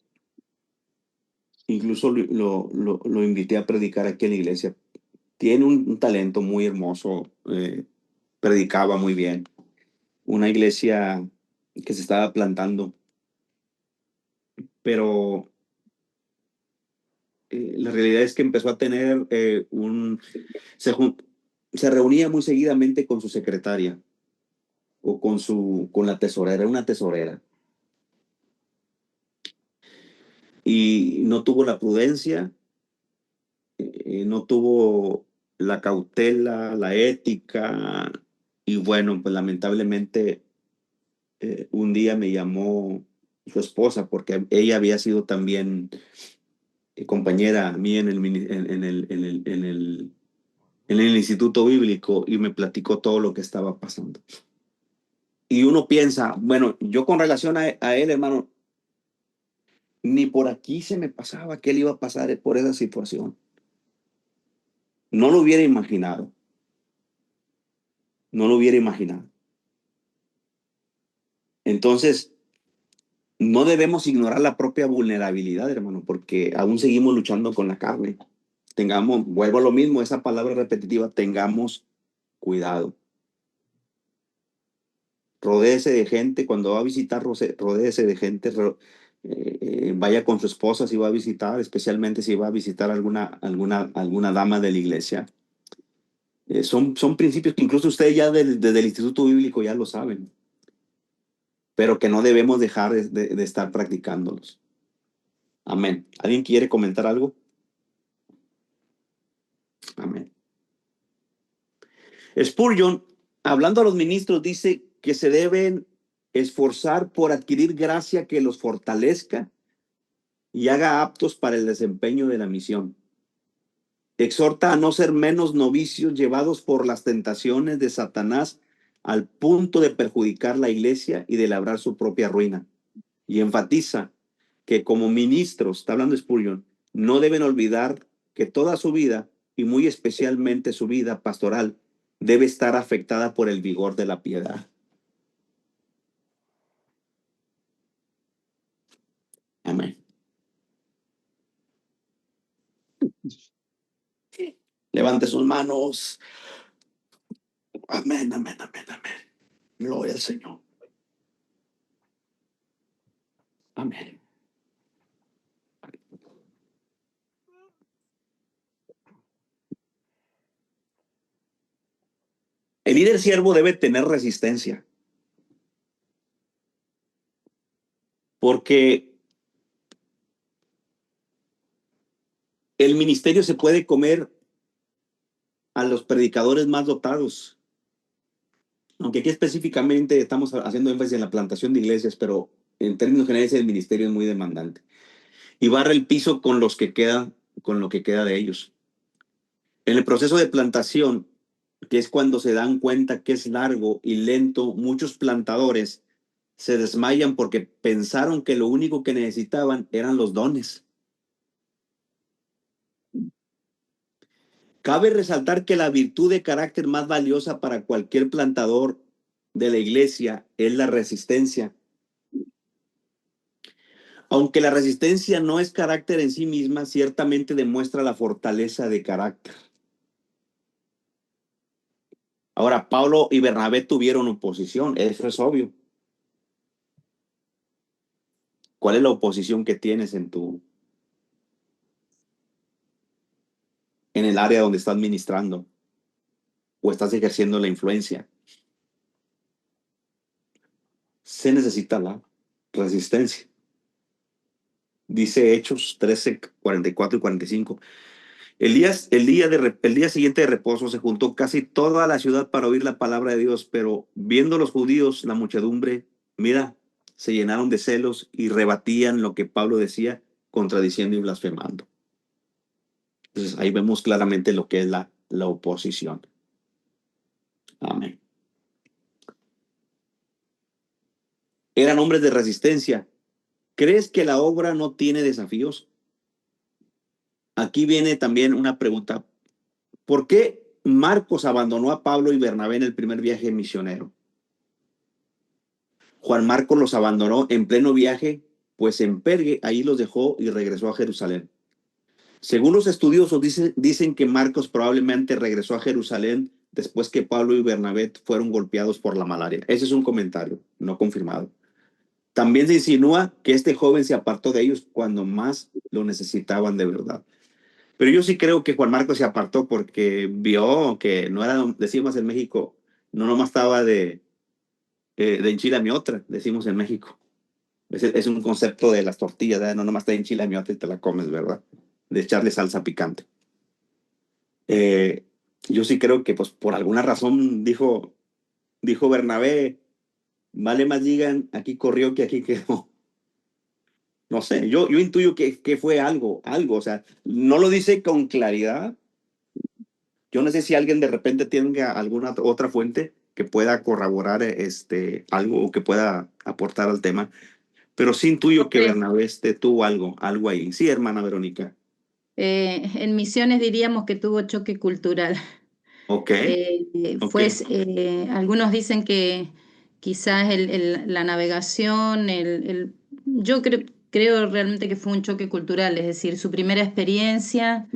incluso lo invité a predicar aquí en la iglesia. Tiene un talento muy hermoso, predicaba muy bien. Una iglesia que se estaba plantando, pero la realidad es que empezó a tener se reunía muy seguidamente con su secretaria o con la tesorera, una tesorera, y no tuvo la prudencia, no tuvo la cautela, la ética, y bueno, pues lamentablemente un día me llamó su esposa porque ella había sido también compañera mía en el instituto bíblico y me platicó todo lo que estaba pasando. Y uno piensa, bueno, yo con relación a él, hermano, ni por aquí se me pasaba que él iba a pasar por esa situación. No lo hubiera imaginado. No lo hubiera imaginado. Entonces, no debemos ignorar la propia vulnerabilidad, hermano, porque aún seguimos luchando con la carne. Vuelvo a lo mismo, esa palabra repetitiva, tengamos cuidado. Rodéese de gente, cuando va a visitar, rodéese de gente, vaya con su esposa si va a visitar, especialmente si va a visitar alguna dama de la iglesia. Son principios que incluso ustedes ya desde el Instituto Bíblico ya lo saben, pero que no debemos dejar de estar practicándolos. Amén. ¿Alguien quiere comentar algo? Amén. Spurgeon, hablando a los ministros, dice que se deben esforzar por adquirir gracia que los fortalezca y haga aptos para el desempeño de la misión. Exhorta a no ser menos novicios llevados por las tentaciones de Satanás al punto de perjudicar la iglesia y de labrar su propia ruina. Y enfatiza que como ministros, está hablando Spurgeon, no deben olvidar que toda su vida, y muy especialmente su vida pastoral, debe estar afectada por el vigor de la piedad. Amén. Levante sus manos. Amén, amén, amén, amén. Gloria al Señor. Amén. El líder siervo debe tener resistencia, porque el ministerio se puede comer a los predicadores más dotados. Aunque aquí específicamente estamos haciendo énfasis en la plantación de iglesias, pero en términos generales el ministerio es muy demandante. Y barre el piso con los que quedan, con lo que queda de ellos. En el proceso de plantación, que es cuando se dan cuenta que es largo y lento, muchos plantadores se desmayan porque pensaron que lo único que necesitaban eran los dones. Cabe resaltar que la virtud de carácter más valiosa para cualquier plantador de la iglesia es la resistencia. Aunque la resistencia no es carácter en sí misma, ciertamente demuestra la fortaleza de carácter. Ahora, Pablo y Bernabé tuvieron oposición, eso es obvio. ¿Cuál es la oposición que tienes en el área donde estás ministrando o estás ejerciendo la influencia? Se necesita la resistencia. Dice Hechos 13, 44 y 45. El día siguiente de reposo se juntó casi toda la ciudad para oír la palabra de Dios, pero viendo los judíos, la muchedumbre, mira, se llenaron de celos y rebatían lo que Pablo decía, contradiciendo y blasfemando. Entonces ahí vemos claramente lo que es la oposición. Amén. Eran hombres de resistencia. ¿Crees que la obra no tiene desafíos? Aquí viene también una pregunta. ¿Por qué Marcos abandonó a Pablo y Bernabé en el primer viaje misionero? Juan Marcos los abandonó en pleno viaje, pues en Pergue ahí los dejó y regresó a Jerusalén. Según los estudiosos, dicen que Marcos probablemente regresó a Jerusalén después que Pablo y Bernabé fueron golpeados por la malaria. Ese es un comentario no confirmado. También se insinúa que este joven se apartó de ellos cuando más lo necesitaban de verdad. Pero yo sí creo que Juan Marcos se apartó porque vio que no era, decimos en México, no nomás estaba de enchila mi otra, decimos en México. Es un concepto de las tortillas, ¿verdad? No nomás está enchila mi otra y te la comes, ¿verdad? De echarle salsa picante. Yo sí creo que pues por alguna razón dijo Bernabé, vale más digan aquí corrió que aquí quedó. No sé, yo intuyo que fue algo, o sea, no lo dice con claridad. Yo no sé si alguien de repente tenga alguna otra fuente que pueda corroborar algo o que pueda aportar al tema, pero sí intuyo que Bernabé tuvo algo ahí. Sí, hermana Verónica. En Misiones diríamos que tuvo choque cultural. Ok. Algunos dicen que quizás la navegación, yo creo realmente que fue un choque cultural, es decir, su primera experiencia,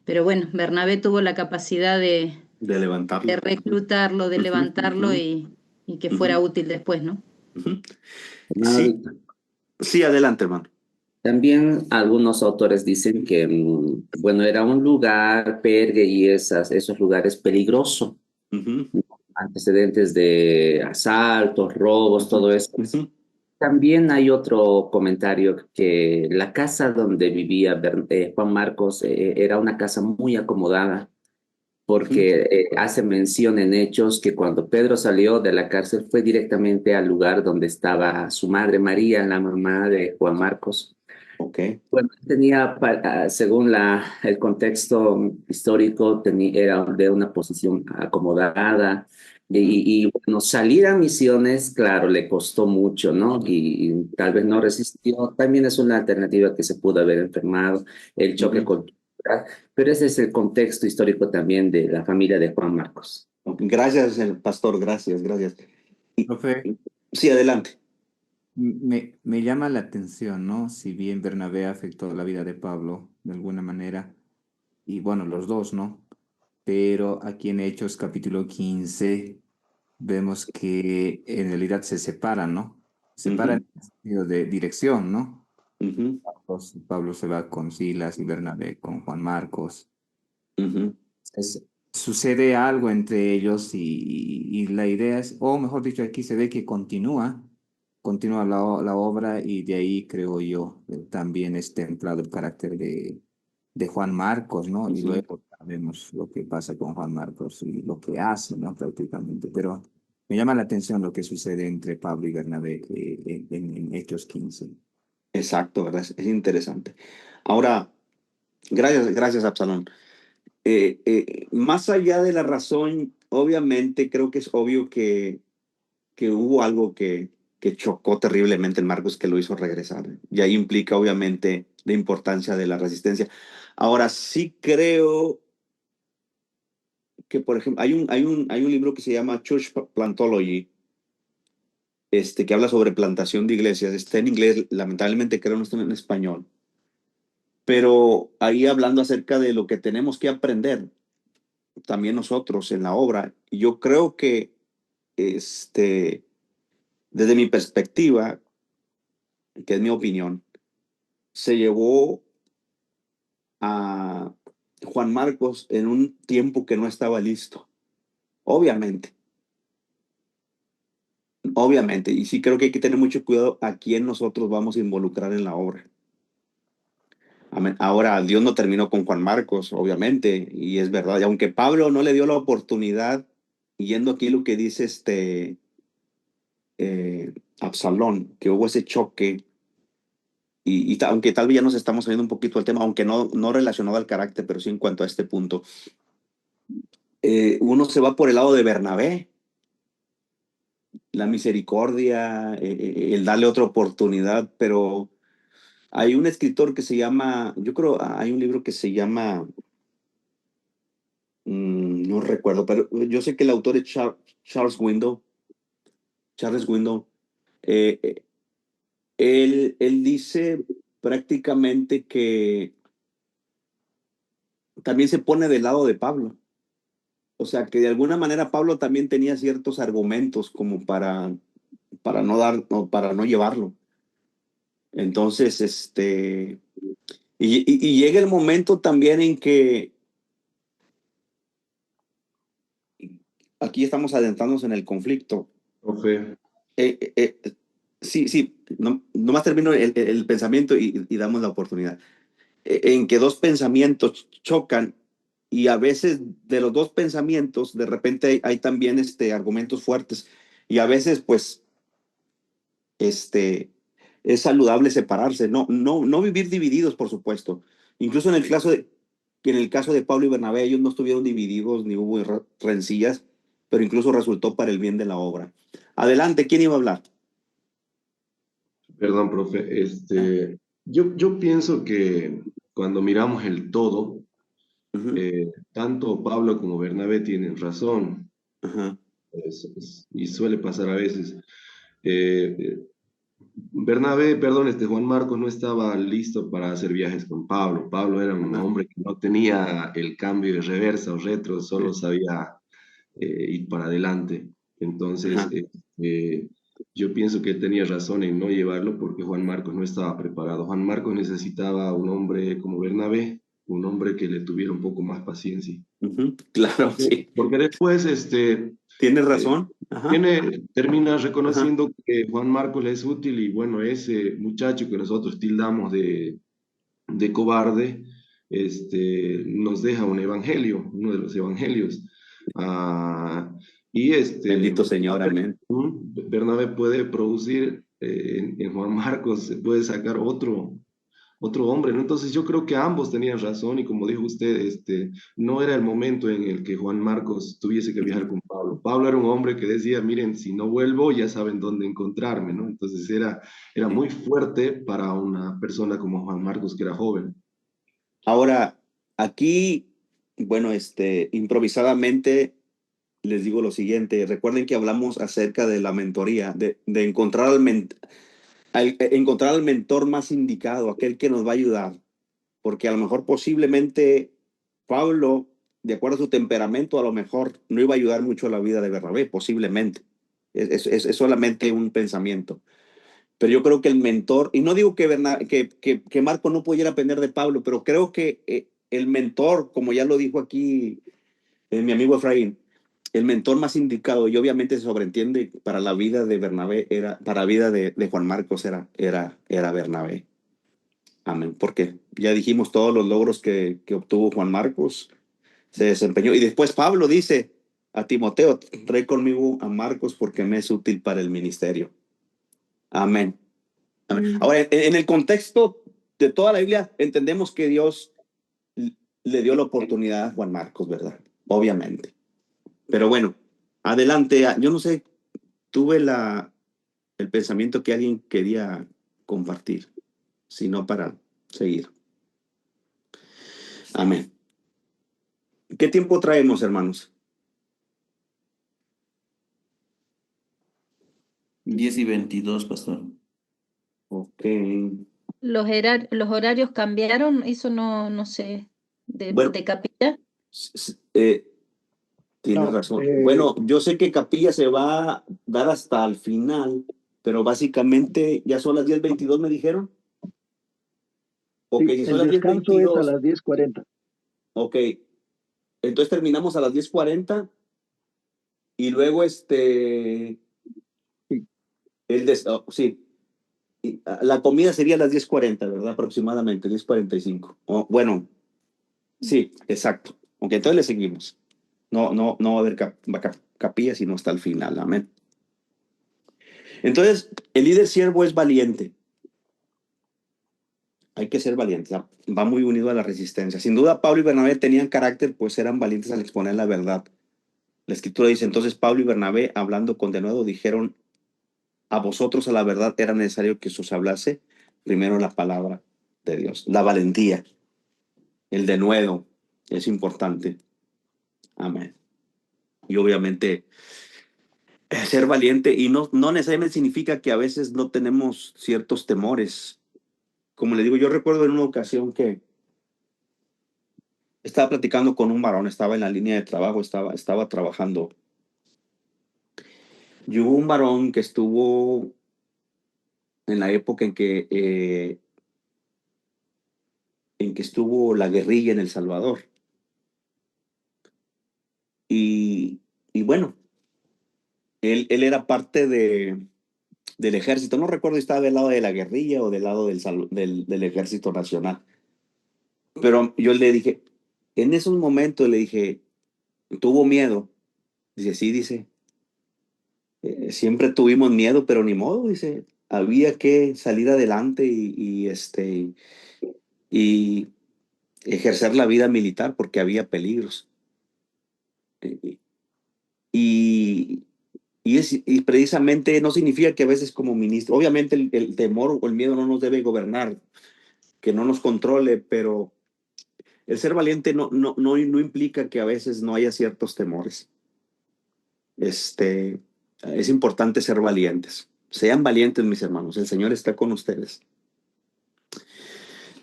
pero bueno, Bernabé tuvo la capacidad de levantarlo, de reclutarlo, de levantarlo y que fuera útil después, ¿no? Sí, sí, adelante, hermano. También algunos autores dicen que, bueno, era un lugar, Pergue y esos lugares peligrosos, antecedentes de asaltos, robos, todo eso. También hay otro comentario que la casa donde vivía Juan Marcos era una casa muy acomodada, porque hace mención en Hechos que cuando Pedro salió de la cárcel fue directamente al lugar donde estaba su madre María, la mamá de Juan Marcos. Okay. Bueno, tenía, según el contexto histórico, era de una posición acomodada y bueno, salir a misiones, claro, le costó mucho, ¿no? Y tal vez no resistió. También es una alternativa que se pudo haber enfermado, el choque cultural, pero ese es el contexto histórico también de la familia de Juan Marcos. Gracias, pastor, gracias. Profe, sí, adelante. Me llama la atención, ¿no? Si bien Bernabé afectó la vida de Pablo de alguna manera, y bueno, los dos, ¿no? Pero aquí en Hechos capítulo 15 vemos que en realidad se separan, ¿no? Se separan en el sentido de dirección, ¿no? Pablo se va con Silas y Bernabé con Juan Marcos. sucede algo entre ellos y la idea es, o mejor dicho, aquí se ve que continúa la obra y de ahí creo yo también es templado el carácter de Juan Marcos, ¿no? Y luego sabemos lo que pasa con Juan Marcos y lo que hace, ¿no? Prácticamente, pero me llama la atención lo que sucede entre Pablo y Bernabé en Hechos 15. Exacto, ¿verdad? Es interesante. Ahora, gracias, Absalón. Más allá de la razón, obviamente creo que es obvio que hubo algo que chocó terriblemente en Marcos que lo hizo regresar. Y ahí implica obviamente la importancia de la resistencia. Ahora, sí creo que, por ejemplo, hay un libro que se llama Church Plantology, que habla sobre plantación de iglesias. Está en inglés, lamentablemente creo no está en español. Pero ahí hablando acerca de lo que tenemos que aprender también nosotros en la obra. Y yo creo que, desde mi perspectiva, que es mi opinión, se llevó a Juan Marcos en un tiempo que no estaba listo. Obviamente, obviamente. Y sí creo que hay que tener mucho cuidado a quién nosotros vamos a involucrar en la obra. Amén. Ahora, Dios no terminó con Juan Marcos, obviamente, y es verdad. Y aunque Pablo no le dio la oportunidad, yendo aquí lo que dice Absalón, que hubo ese choque, aunque tal vez ya nos estamos saliendo un poquito del tema, aunque no relacionado al carácter, pero sí en cuanto a este punto, uno se va por el lado de Bernabé, la misericordia, el darle otra oportunidad, pero hay un escritor que se llama, yo creo, hay un libro que se llama, no recuerdo, pero yo sé que el autor es Charles Window. Charles Window. eh, él dice prácticamente que también se pone del lado de Pablo. O sea, que de alguna manera Pablo también tenía ciertos argumentos como para no dar, o para no llevarlo. Entonces, y llega el momento también en que aquí estamos adentrándonos en el conflicto. Profe, Sí, sí, nomás termino el pensamiento y damos la oportunidad. En que dos pensamientos chocan y a veces de los dos pensamientos de repente hay también argumentos fuertes y a veces pues es saludable separarse, no vivir divididos, por supuesto. Incluso en el caso de Pablo y Bernabé, ellos no estuvieron divididos ni hubo rencillas, pero incluso resultó para el bien de la obra. Adelante, ¿quién iba a hablar? perdón, profe, yo pienso que cuando miramos el todo, Ujú, tanto Pablo como Bernabé tienen razón, ajá, y suele pasar a veces. Eh, Bernabé, perdón, Juan Marcos no estaba listo para hacer viajes con Pablo. Pablo era un ajá, hombre que no tenía el cambio de reversa o retro, solo sí, sabía ir para adelante. Entonces, ajá. yo pienso que él tenía razón en no llevarlo porque Juan Marcos no estaba preparado. Juan Marcos necesitaba un hombre como Bernabé, un hombre que le tuviera un poco más paciencia. Ujú, claro, sí. Porque después, Tienes eh, razón. Ajá, termina ajá. reconociendo que Juan Marcos le es útil y bueno, ese muchacho que nosotros tildamos de cobarde, nos deja un evangelio, uno de los evangelios. Ah, y Bendito Señor, amén. Bernabé puede producir en Juan Marcos, se puede sacar otro hombre, ¿no? Entonces yo creo que ambos tenían razón y como dijo usted, no era el momento en el que Juan Marcos tuviese que viajar Ujú. con Pablo. Pablo era un hombre que decía, miren, si no vuelvo ya saben dónde encontrarme, ¿no? Entonces era Sí. muy fuerte para una persona como Juan Marcos que era joven. Ahora, aquí, bueno, improvisadamente les digo lo siguiente. Recuerden que hablamos acerca de la mentoría, de encontrar al mentor más indicado, aquel que nos va a ayudar. Porque a lo mejor posiblemente Pablo, de acuerdo a su temperamento, a lo mejor no iba a ayudar mucho a la vida de Bernabé, posiblemente. Es solamente un pensamiento. Pero yo creo que el mentor, y no digo que Marco no pudiera aprender de Pablo, pero creo que el mentor, como ya lo dijo aquí mi amigo Efraín, el mentor más indicado, y obviamente se sobreentiende para la vida de Bernabé, para la vida de Juan Marcos era Bernabé. Amén. Porque ya dijimos todos los logros que obtuvo Juan Marcos, se desempeñó. Y después Pablo dice a Timoteo, trae conmigo a Marcos porque me es útil para el ministerio. Amén. Amén. Ahora, en el contexto de toda la Biblia, entendemos que Dios le dio la oportunidad a Juan Marcos, ¿verdad? Obviamente. Pero bueno, adelante. Yo no sé, tuve el pensamiento que alguien quería compartir, sino para seguir. Amén. ¿Qué tiempo traemos, hermanos? 10:22, pastor. Ok. Los horarios cambiaron, eso no sé, Bueno, de capilla. Tienes No, razón. Bueno, yo sé que Capilla se va a dar hasta el final, pero básicamente ya son las 10:22, me dijeron. Ok, sí, si son el las descanso es a 10:22, las 10:40. ok, entonces terminamos a las 10:40 y luego Sí, sí, la comida sería a las 10:40, ¿verdad? Aproximadamente, 10:45. Bueno, sí, exacto. Ok, entonces le seguimos. No va a haber capilla sino hasta el final, amén. Entonces, el líder siervo es valiente. Hay que ser valientes. Va muy unido a la resistencia. Sin duda, Pablo y Bernabé tenían carácter, pues eran valientes al exponer la verdad. La escritura dice, entonces Pablo y Bernabé, hablando con denuedo, dijeron, a vosotros a la verdad era necesario que se os hablase primero la palabra de Dios. La valentía, el denuedo es importante. Amén. Y obviamente ser valiente, y no necesariamente significa que a veces no tenemos ciertos temores. Como le digo, yo recuerdo en una ocasión que estaba platicando con un varón, estaba en la línea de trabajo, estaba trabajando. Y hubo un varón que estuvo en la época en que estuvo la guerrilla en El Salvador. Y bueno, él era parte del ejército. No recuerdo si estaba del lado de la guerrilla o del lado del ejército nacional. Pero yo le dije, en esos momentos le dije, ¿tuvo miedo? Dice, sí, dice. Siempre tuvimos miedo, pero ni modo, dice, había que salir adelante y ejercer la vida militar porque había peligros. Eh, Y, y precisamente no significa que a veces como ministro, obviamente el temor o el miedo no nos debe gobernar, que no nos controle, pero el ser valiente no implica que a veces no haya ciertos temores. Es importante ser valientes. Sean valientes, mis hermanos. El Señor está con ustedes.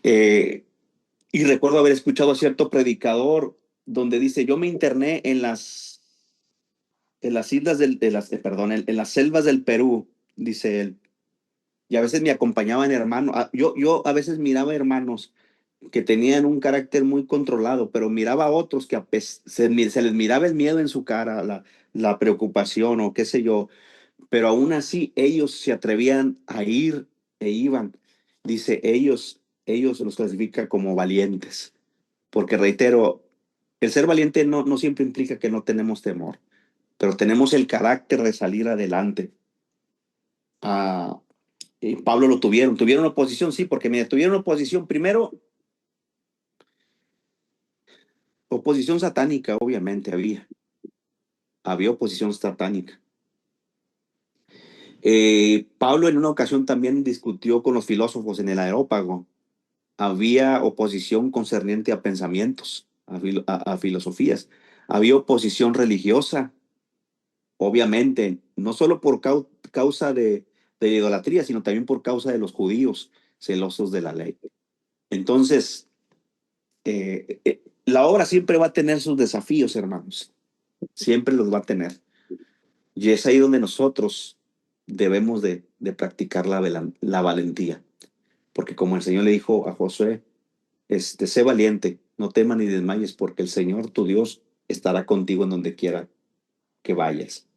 Eh, y recuerdo haber escuchado a cierto predicador donde dice, yo me interné en las islas perdón, en las selvas del Perú, dice él. Y a veces me acompañaban hermanos. Yo a veces miraba hermanos que tenían un carácter muy controlado, pero miraba a otros que se les miraba el miedo en su cara, la preocupación o qué sé yo, pero aún así ellos se atrevían a ir e iban. Dice, ellos los clasifica como valientes, porque reitero, el ser valiente no siempre implica que no tenemos temor, pero tenemos el carácter de salir adelante. Y Pablo lo tuvieron oposición, sí, porque mira, tuvieron oposición primero, oposición satánica, obviamente había oposición satánica. Pablo en una ocasión también discutió con los filósofos en el Areópago. Había oposición concerniente a pensamientos, a filosofías. Había oposición religiosa, obviamente, no solo por causa de idolatría, sino también por causa de los judíos celosos de la ley. Entonces, la obra siempre va a tener sus desafíos, hermanos. Siempre los va a tener. Y es ahí donde nosotros debemos de practicar la valentía. Porque como el Señor le dijo a Josué, sé valiente, no temas ni desmayes, porque el Señor tu Dios estará contigo en donde quiera que vayas.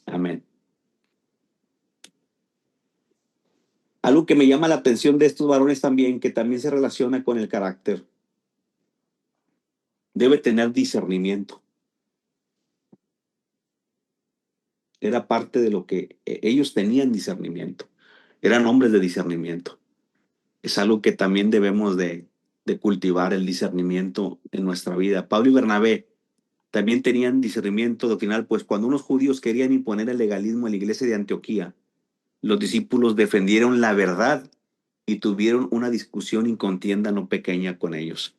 Amén. Algo que me llama la atención de estos varones también, que también se relaciona con el carácter, debe tener discernimiento. Era parte de lo que ellos tenían, discernimiento. Eran hombres de discernimiento. Es algo que también debemos de cultivar, el discernimiento en nuestra vida. Pablo y Bernabé también tenían discernimiento doctrinal, pues cuando unos judíos querían imponer el legalismo en la iglesia de Antioquía, los discípulos defendieron la verdad y tuvieron una discusión y contienda no pequeña con ellos.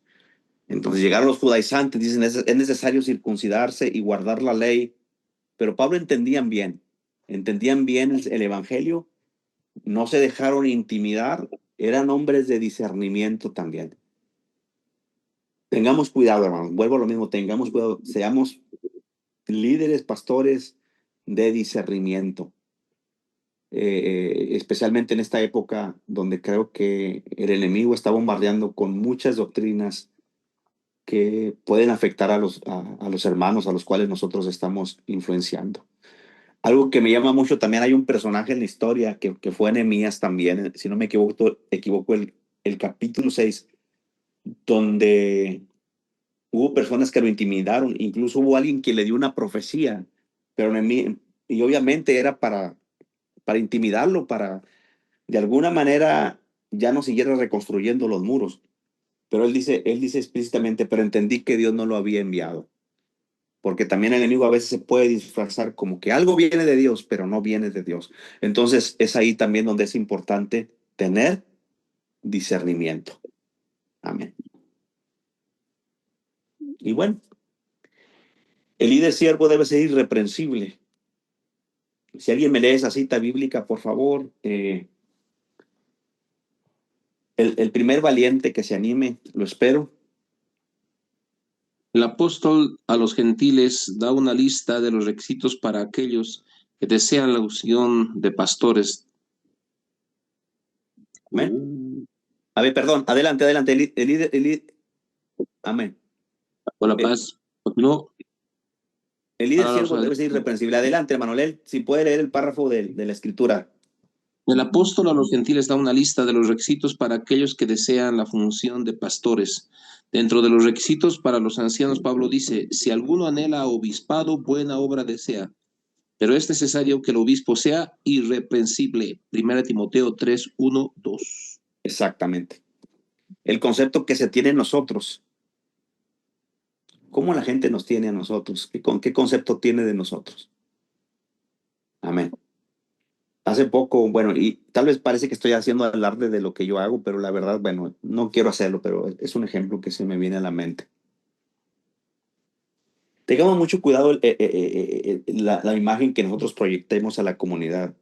Entonces llegaron los judaizantes, dicen, es necesario circuncidarse y guardar la ley, pero Pablo entendían bien el evangelio, no se dejaron intimidar, eran hombres de discernimiento también. Tengamos cuidado, hermanos, vuelvo a lo mismo, tengamos cuidado, seamos líderes, pastores de discernimiento. Especialmente en esta época donde creo que el enemigo está bombardeando con muchas doctrinas que pueden afectar a los hermanos a los cuales nosotros estamos influenciando. Algo que me llama mucho también, hay un personaje en la historia que fue Nehemías también, si no me equivoco el capítulo 6, donde hubo personas que lo intimidaron, incluso hubo alguien que le dio una profecía, pero y obviamente era para intimidarlo, para de alguna manera ya no siguiera reconstruyendo los muros. Pero él dice explícitamente, pero entendí que Dios no lo había enviado. Porque también el enemigo a veces se puede disfrazar como que algo viene de Dios, pero no viene de Dios. Entonces es ahí también donde es importante tener discernimiento. Amén. Y bueno, el líder siervo debe ser irreprensible. Si alguien me lee esa cita bíblica, por favor, el primer valiente que se anime, lo espero. El apóstol a los gentiles da una lista de los requisitos para aquellos que desean la unción de pastores. Amén. A ver, perdón, adelante. Amén. Con la paz. No. El líder siervo debe ser irreprensible. Adelante, hermano, si puede leer el párrafo de la escritura. El apóstol a los gentiles da una lista de los requisitos para aquellos que desean la función de pastores. Dentro de los requisitos para los ancianos, Pablo dice, si alguno anhela obispado, buena obra desea, pero es necesario que el obispo sea irreprensible. 1 Timoteo 3, 1, 2. Exactamente. El concepto que se tiene en nosotros. ¿Cómo la gente nos tiene a nosotros? ¿Qué concepto tiene de nosotros? Amén. Hace poco, bueno, y tal vez parece que estoy haciendo alarde de lo que yo hago, pero la verdad, bueno, no quiero hacerlo, pero es un ejemplo que se me viene a la mente. Tengamos mucho cuidado la imagen que nosotros proyectemos a la comunidad.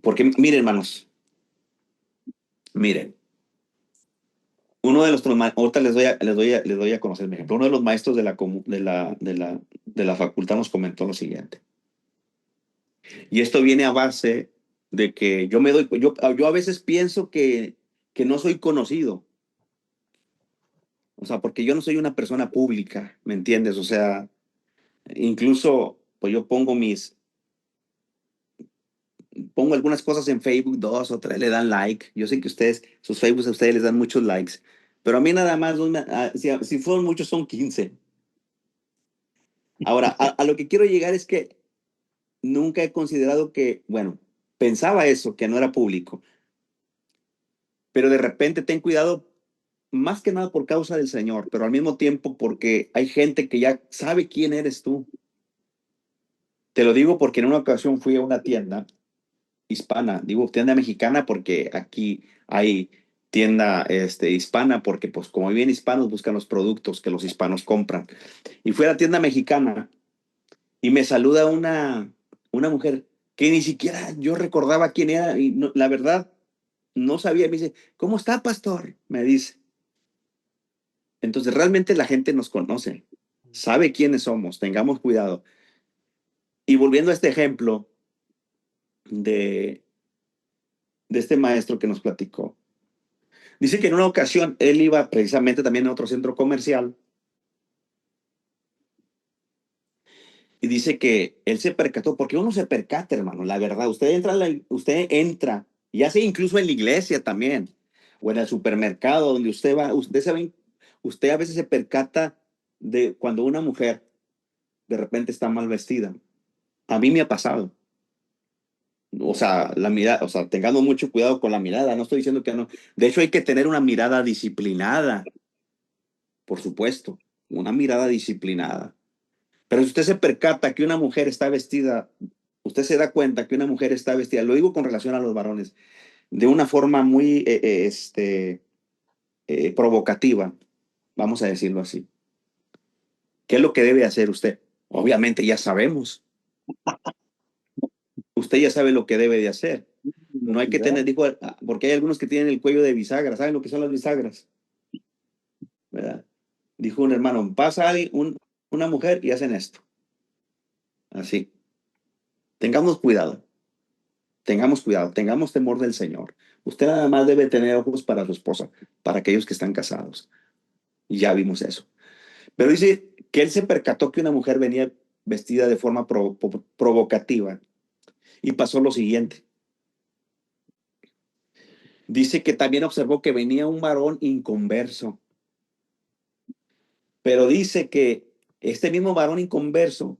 Porque, miren, hermanos, miren, uno de los, ahorita les doy a conocer mi ejemplo. Uno de los maestros de la facultad nos comentó lo siguiente. Y esto viene a base de que yo a veces pienso que no soy conocido. O sea, porque yo no soy una persona pública, ¿me entiendes? O sea, incluso, pues yo pongo algunas cosas en Facebook, 2 o 3 le dan like. Yo sé que sus Facebooks a ustedes les dan muchos likes, pero a mí nada más, si fueron muchos, son 15. Ahora, a lo que quiero llegar es que nunca he considerado que, bueno, pensaba eso, que no era público, pero de repente ten cuidado, más que nada por causa del Señor, pero al mismo tiempo porque hay gente que ya sabe quién eres tú. Te lo digo porque en una ocasión fui a una tienda hispana, digo tienda mexicana porque aquí hay tienda hispana porque pues como viven hispanos buscan los productos que los hispanos compran. Y fui a la tienda mexicana y me saluda una mujer que ni siquiera yo recordaba quién era y no, la verdad no sabía. Me dice, ¿cómo está, pastor? Me dice. Entonces realmente la gente nos conoce, sabe quiénes somos, tengamos cuidado. Y volviendo a este ejemplo de este maestro que nos platicó, Dice que en una ocasión él iba precisamente también a otro centro comercial y dice que él se percató, porque uno se percata, hermano, la verdad. Usted entra, ya sea incluso en la iglesia también, o en el supermercado donde usted va, usted a veces se percata de cuando una mujer de repente está mal vestida. A mí me ha pasado. O sea, la mirada, o sea, tengamos mucho cuidado con la mirada. No estoy diciendo que no. De hecho, hay que tener una mirada disciplinada, por supuesto, una mirada disciplinada. Pero si usted se percata que una mujer está vestida, usted se da cuenta que una mujer está vestida, lo digo con relación a los varones, de una forma muy provocativa, vamos a decirlo así. ¿Qué es lo que debe hacer usted? Obviamente ya sabemos. Usted ya sabe lo que debe de hacer. No hay que tener, dijo, porque hay algunos que tienen el cuello de bisagra. ¿Saben lo que son las bisagras? ¿Verdad? Dijo un hermano, pasa alguien, una mujer y hacen esto. Así. Tengamos cuidado. Tengamos cuidado, tengamos temor del Señor. Usted nada más debe tener ojos para su esposa, para aquellos que están casados. Y ya vimos eso. Pero dice que él se percató que una mujer venía vestida de forma provocativa y pasó lo siguiente. Dice que también observó que venía un varón inconverso. Pero dice que este mismo varón inconverso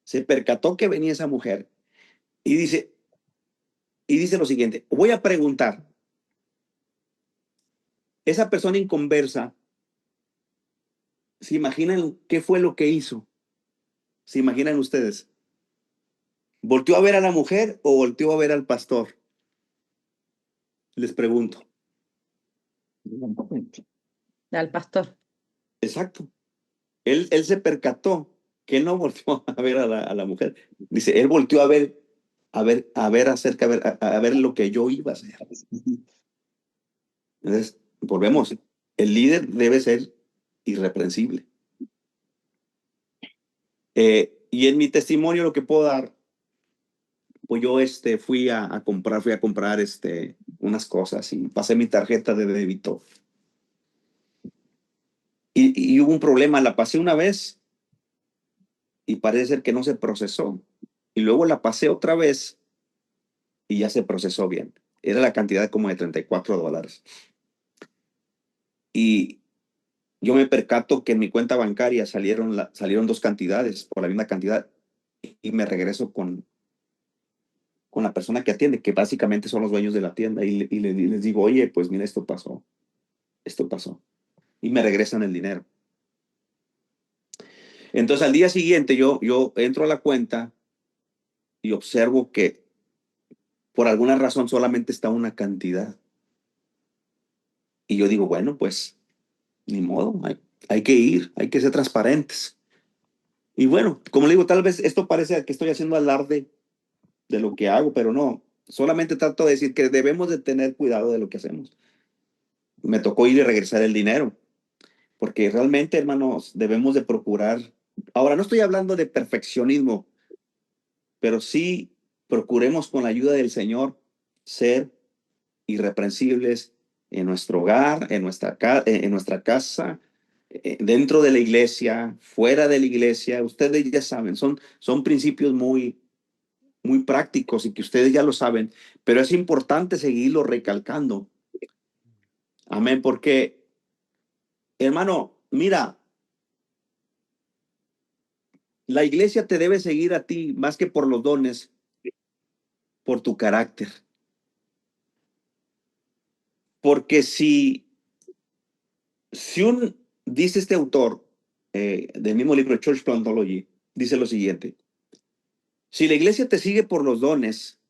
se percató que venía esa mujer y dice lo siguiente, voy a preguntar, esa persona inconversa, ¿se imaginan qué fue lo que hizo? ¿Se imaginan ustedes? ¿Volteó a ver a la mujer o volteó a ver al pastor? Les pregunto. Al pastor. Exacto. Él se percató que él no volteó a ver a la mujer. Dice, él volteó a ver a ver lo que yo iba a hacer. Entonces, volvemos. El líder debe ser irreprensible. Y en mi testimonio lo que puedo dar, pues yo fui a comprar unas cosas y pasé mi tarjeta de débito. Y hubo un problema, la pasé una vez y parece ser que no se procesó. Y luego la pasé otra vez y ya se procesó bien. Era la cantidad como de $34. Y yo me percato que en mi cuenta bancaria salieron dos cantidades por la misma cantidad y me regreso con la persona que atiende, que básicamente son los dueños de la tienda y les digo, oye, pues mira, esto pasó. Y me regresan el dinero. Entonces al día siguiente yo entro a la cuenta y observo que por alguna razón solamente está una cantidad. Y yo digo, bueno, pues ni modo, hay que ir, hay que ser transparentes. Y bueno, como le digo, tal vez esto parece que estoy haciendo alarde de lo que hago, pero no, solamente trato de decir que debemos de tener cuidado de lo que hacemos. Me tocó ir y regresar el dinero, porque realmente, hermanos, debemos de procurar. Ahora, no estoy hablando de perfeccionismo, pero sí procuremos con la ayuda del Señor ser irreprensibles en nuestro hogar, en nuestra casa, dentro de la iglesia, fuera de la iglesia. Ustedes ya saben, son principios muy, muy prácticos y que ustedes ya lo saben, pero es importante seguirlo recalcando. Amén, porque, hermano, mira, la iglesia te debe seguir a ti más que por los dones, por tu carácter. Porque dice este autor del mismo libro Church Plantology, dice lo siguiente: si la iglesia te sigue por los dones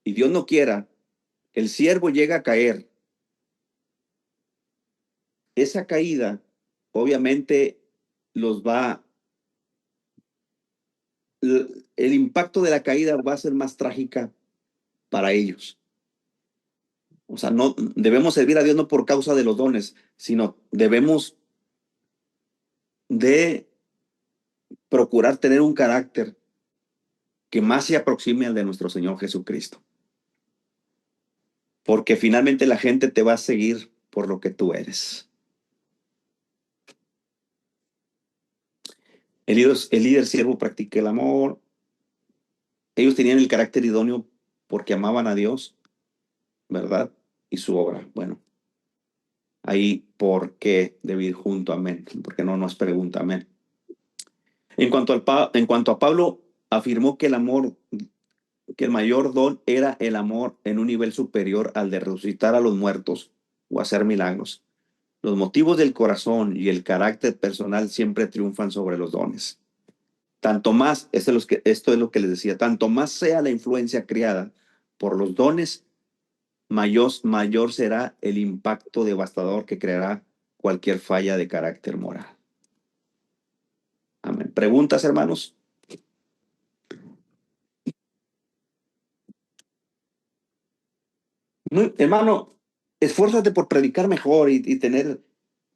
y Dios no quiera, el siervo llega a caer, esa caída obviamente el impacto de la caída va a ser más trágica para ellos. O sea, no debemos servir a Dios no por causa de los dones, sino debemos de procurar tener un carácter que más se aproxime al de nuestro Señor Jesucristo. porque finalmente la gente te va a seguir por lo que tú eres. El líder siervo practica el amor. Ellos tenían el carácter idóneo porque amaban a Dios, ¿verdad? Y su obra. Bueno, ahí, ¿por qué debe ir junto? Amén. Porque no nos pregunta, amén. En cuanto a Pablo, afirmó que el mayor don era el amor en un nivel superior al de resucitar a los muertos o hacer milagros. Los motivos del corazón y el carácter personal siempre triunfan sobre los dones. Tanto más, esto es lo que les decía, tanto más sea la influencia creada por los dones, mayor será el impacto devastador que creará cualquier falla de carácter moral. Amén. ¿Preguntas, hermanos? Hermano, esfuérzate por predicar mejor y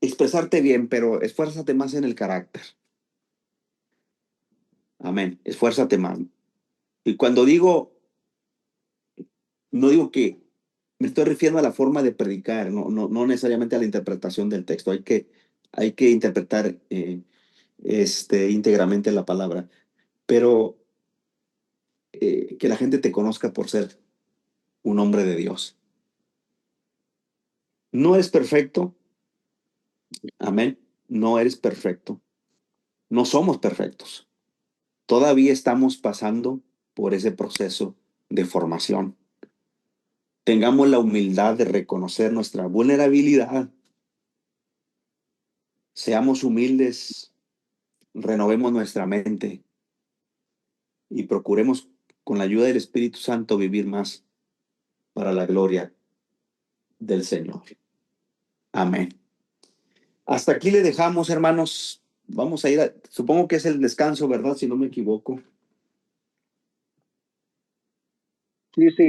expresarte bien, pero esfuérzate más en el carácter. Amén. Esfuérzate más. Y cuando no digo que me estoy refiriendo a la forma de predicar, no necesariamente a la interpretación del texto. Hay que interpretar íntegramente la palabra, pero que la gente te conozca por ser un hombre de Dios. No eres perfecto. Amén. No eres perfecto. No somos perfectos. Todavía estamos pasando por ese proceso de formación. Tengamos la humildad de reconocer nuestra vulnerabilidad. Seamos humildes, renovemos nuestra mente y procuremos con la ayuda del Espíritu Santo vivir más para la gloria del Señor. Amén. Hasta aquí le dejamos, hermanos. Vamos a ir supongo que es el descanso, ¿verdad? Si no me equivoco. Sí, sí.